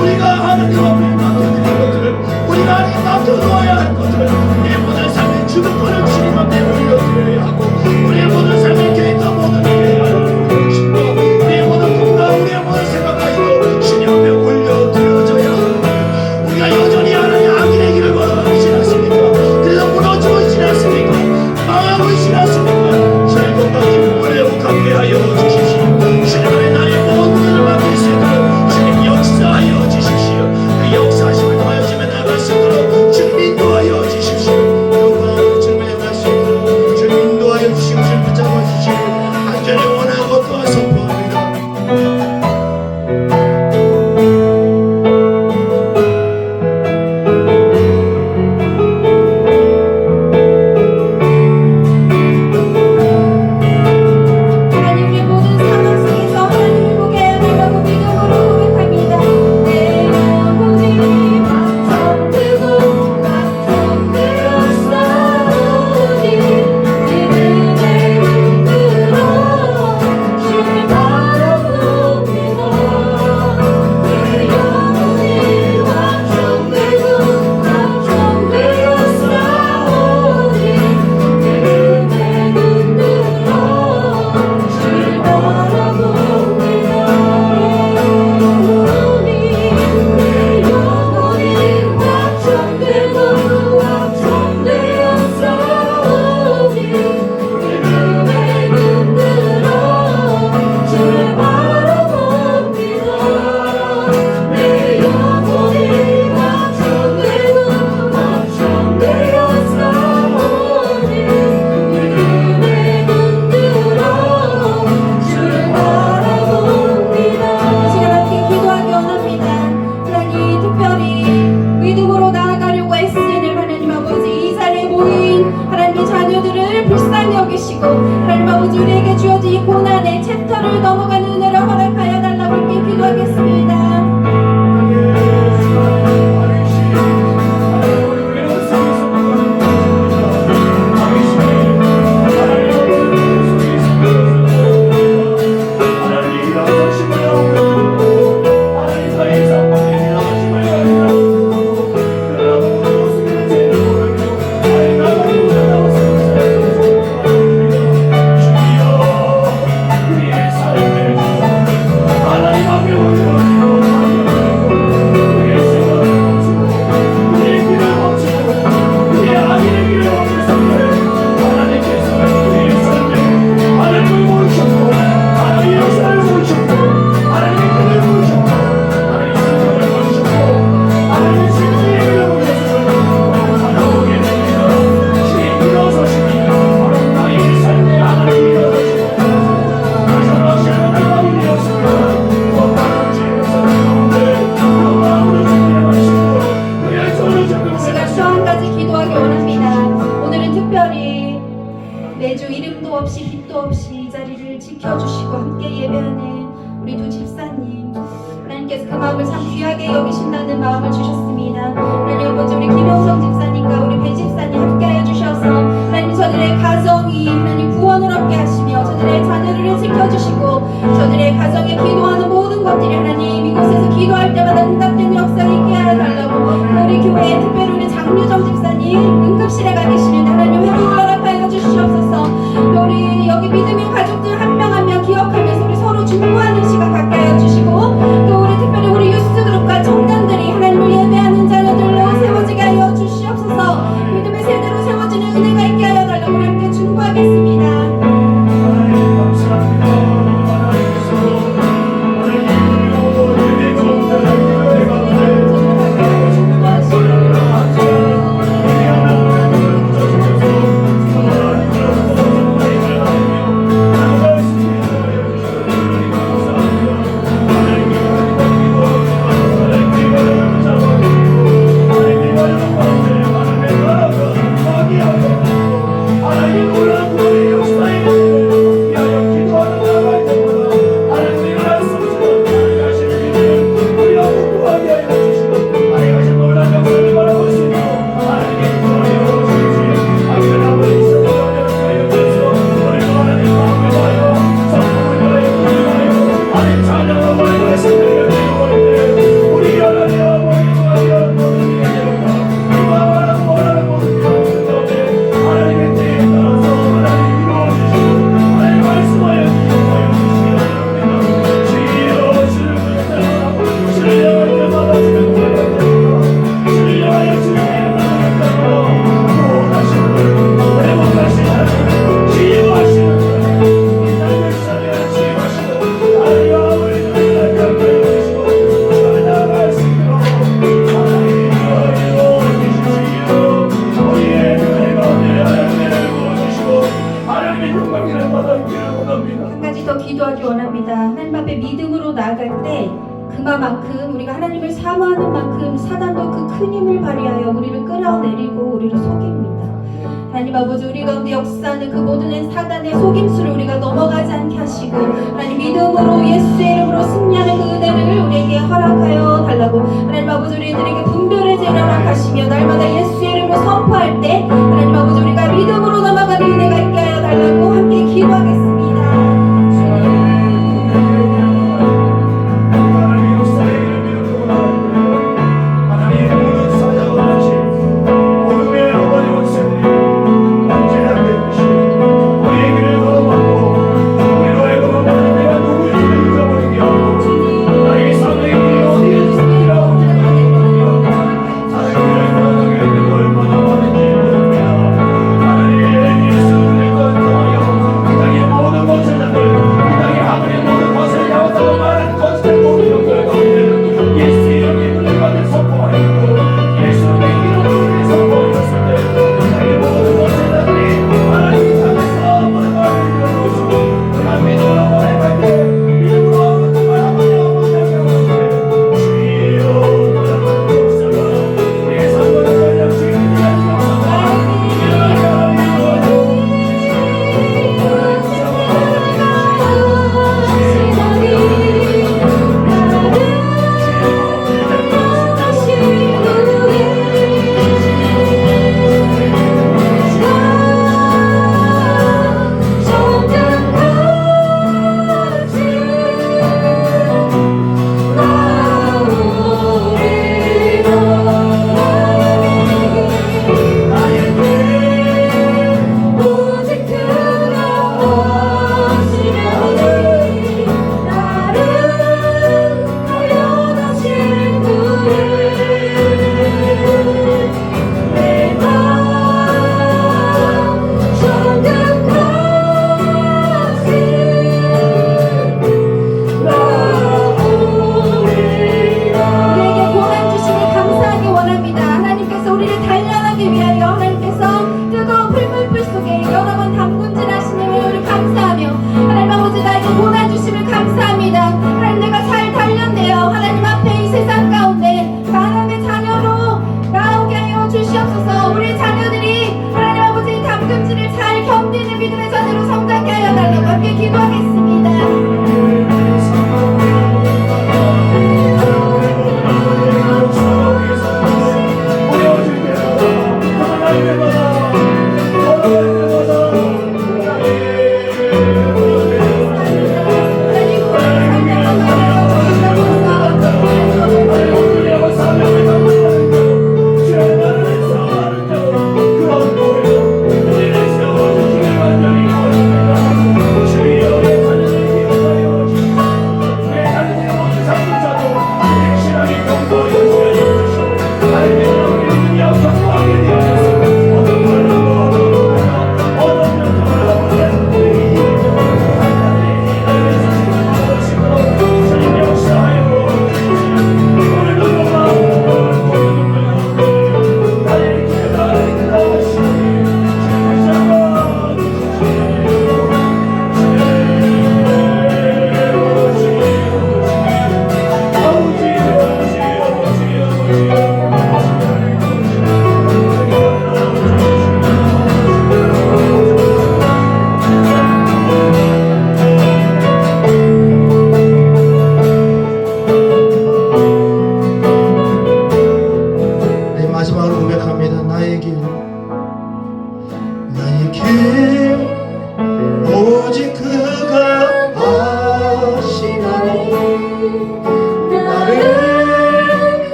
우리가 하나님 앞에 맡겨드린 것들을, 우리가 하나님 맡겨놓아야 할 것들을, 우리의 모든 삶의 주도권을 주님 앞에 올려드려야 하고 우리의 모든 삶의 계획과 모든 주님께서 그 마음을 참 귀하게 여기신다는 마음을 주셨습니다. 하나님 아버지 우리 김영성 집사님과 우리 배 집사님 함께하여 주셔서 하나님 저들의 가정이 하나님 구원을 얻게 하시며 저들의 자녀를 지켜주시고 저들의 가정에 기도하는 모든 것들이 하나님 이곳에서 기도할 때마다 응답되는 역사가 있게 하여 달라고 우리 교회에 특별히 우리 장유정 집사님 응급실에 가 계시는데 하나님 회복을 허락하여 주시옵소서. 우리 여기 믿음의 가족들 한 명 한 명 기억하면서 우리 서로 중보하는 시간 갖게 하여 주시고 또 우리 특별히 우리 유스그룹과 청년들이 하나님을 예배하는 자녀들로 세워지게 하여 주시옵소서. 믿음의 세대로 세워지는 은혜가 있게 하여 달라고 우리 함께 중보하겠습니다. 하나님 감사합니다. 하나님께서 오늘 예배 그만큼 우리가 하나님을 사모하는 만큼 사단도 그 큰 힘을 발휘하여 우리를 끌어내리고 우리를 속입니다. 하나님 아버지 우리 가운데 역사하는 그 모든 사단의 속임수를 우리가 넘어가지 않게 하시고 하나님 믿음으로 예수의 이름으로 승리하는 그 은혜를 우리에게 허락하여 달라고 하나님 아버지 우리들에게 분별의 죄를 허락하시며 날마다 예수의 이름을 선포할 때 하나님 아버지 우리가 믿음으로 넘어가는 은혜가 있게 하여 달라고 함께 기도하겠습니다. 얼마나 많은지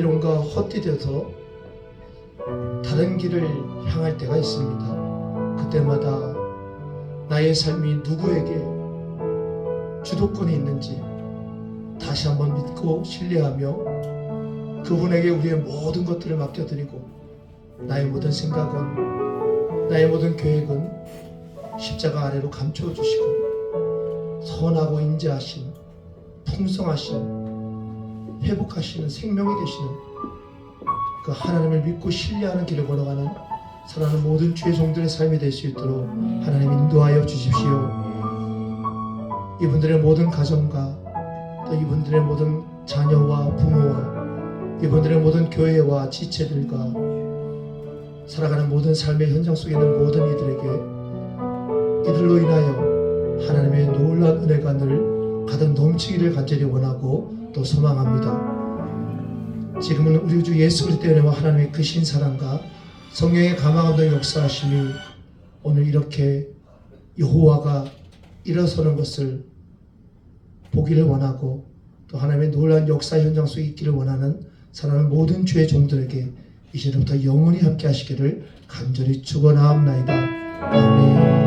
자비론과 헛디뎌서 다른 길을 향할 때가 있습니다. 그때마다 나의 삶이 누구에게 주도권이 있는지 다시 한번 믿고 신뢰하며 그분에게 우리의 모든 것들을 맡겨드리고 나의 모든 생각은 나의 모든 계획은 십자가 아래로 감추어 주시고 선하고 인자하신 풍성하신 회복하시는 생명이 되시는 그 하나님을 믿고 신뢰하는 길을 걸어가는 사랑하는 모든 주의 종들의 삶이 될 수 있도록 하나님 인도하여 주십시오. 이분들의 모든 가정과 또 이분들의 모든 자녀와 부모와 이분들의 모든 교회와 지체들과 살아가는 모든 삶의 현장 속에 있는 모든 이들에게 이들로 인하여 하나님의 놀라운 은혜가 늘 가득 넘치기를 간절히 원하고 또 소망합니다. 지금은 우리 주 예수 그리스도의 은혜와 하나님의 크신 사랑과 성령의 감화감동 역사하심이 오늘 이렇게 여호와가 일어서는 것을 보기를 원하고 또 하나님의 놀라운 역사 현장 속에 있기를 원하는 사랑하는 모든 주의 종들에게 이제부터 영원히 함께 하시기를 간절히 축원하옵나이다. 아멘.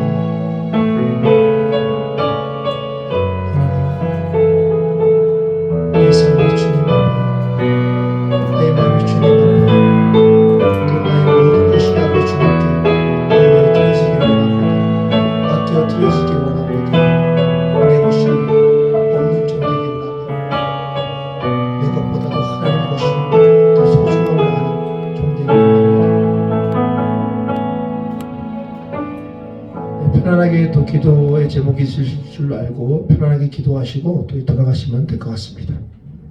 내 삶을 주님 앞에 내 마음을 주님 앞에 또 나의 모든 것이 아버지 주님께 내가 드려지기를 원합니다. 맡겨 드려지기를 원합니다. 내 것이 없는 종 되기를 원합니다. 내 것보다도 하나님의 것이 더 소중함을 아는 종 되기를 원합니다. 편안하게 또 기도의 제목이 있으실 줄 알고 편안하게 기도하시고 또 돌아가시면 될 것 같습니다.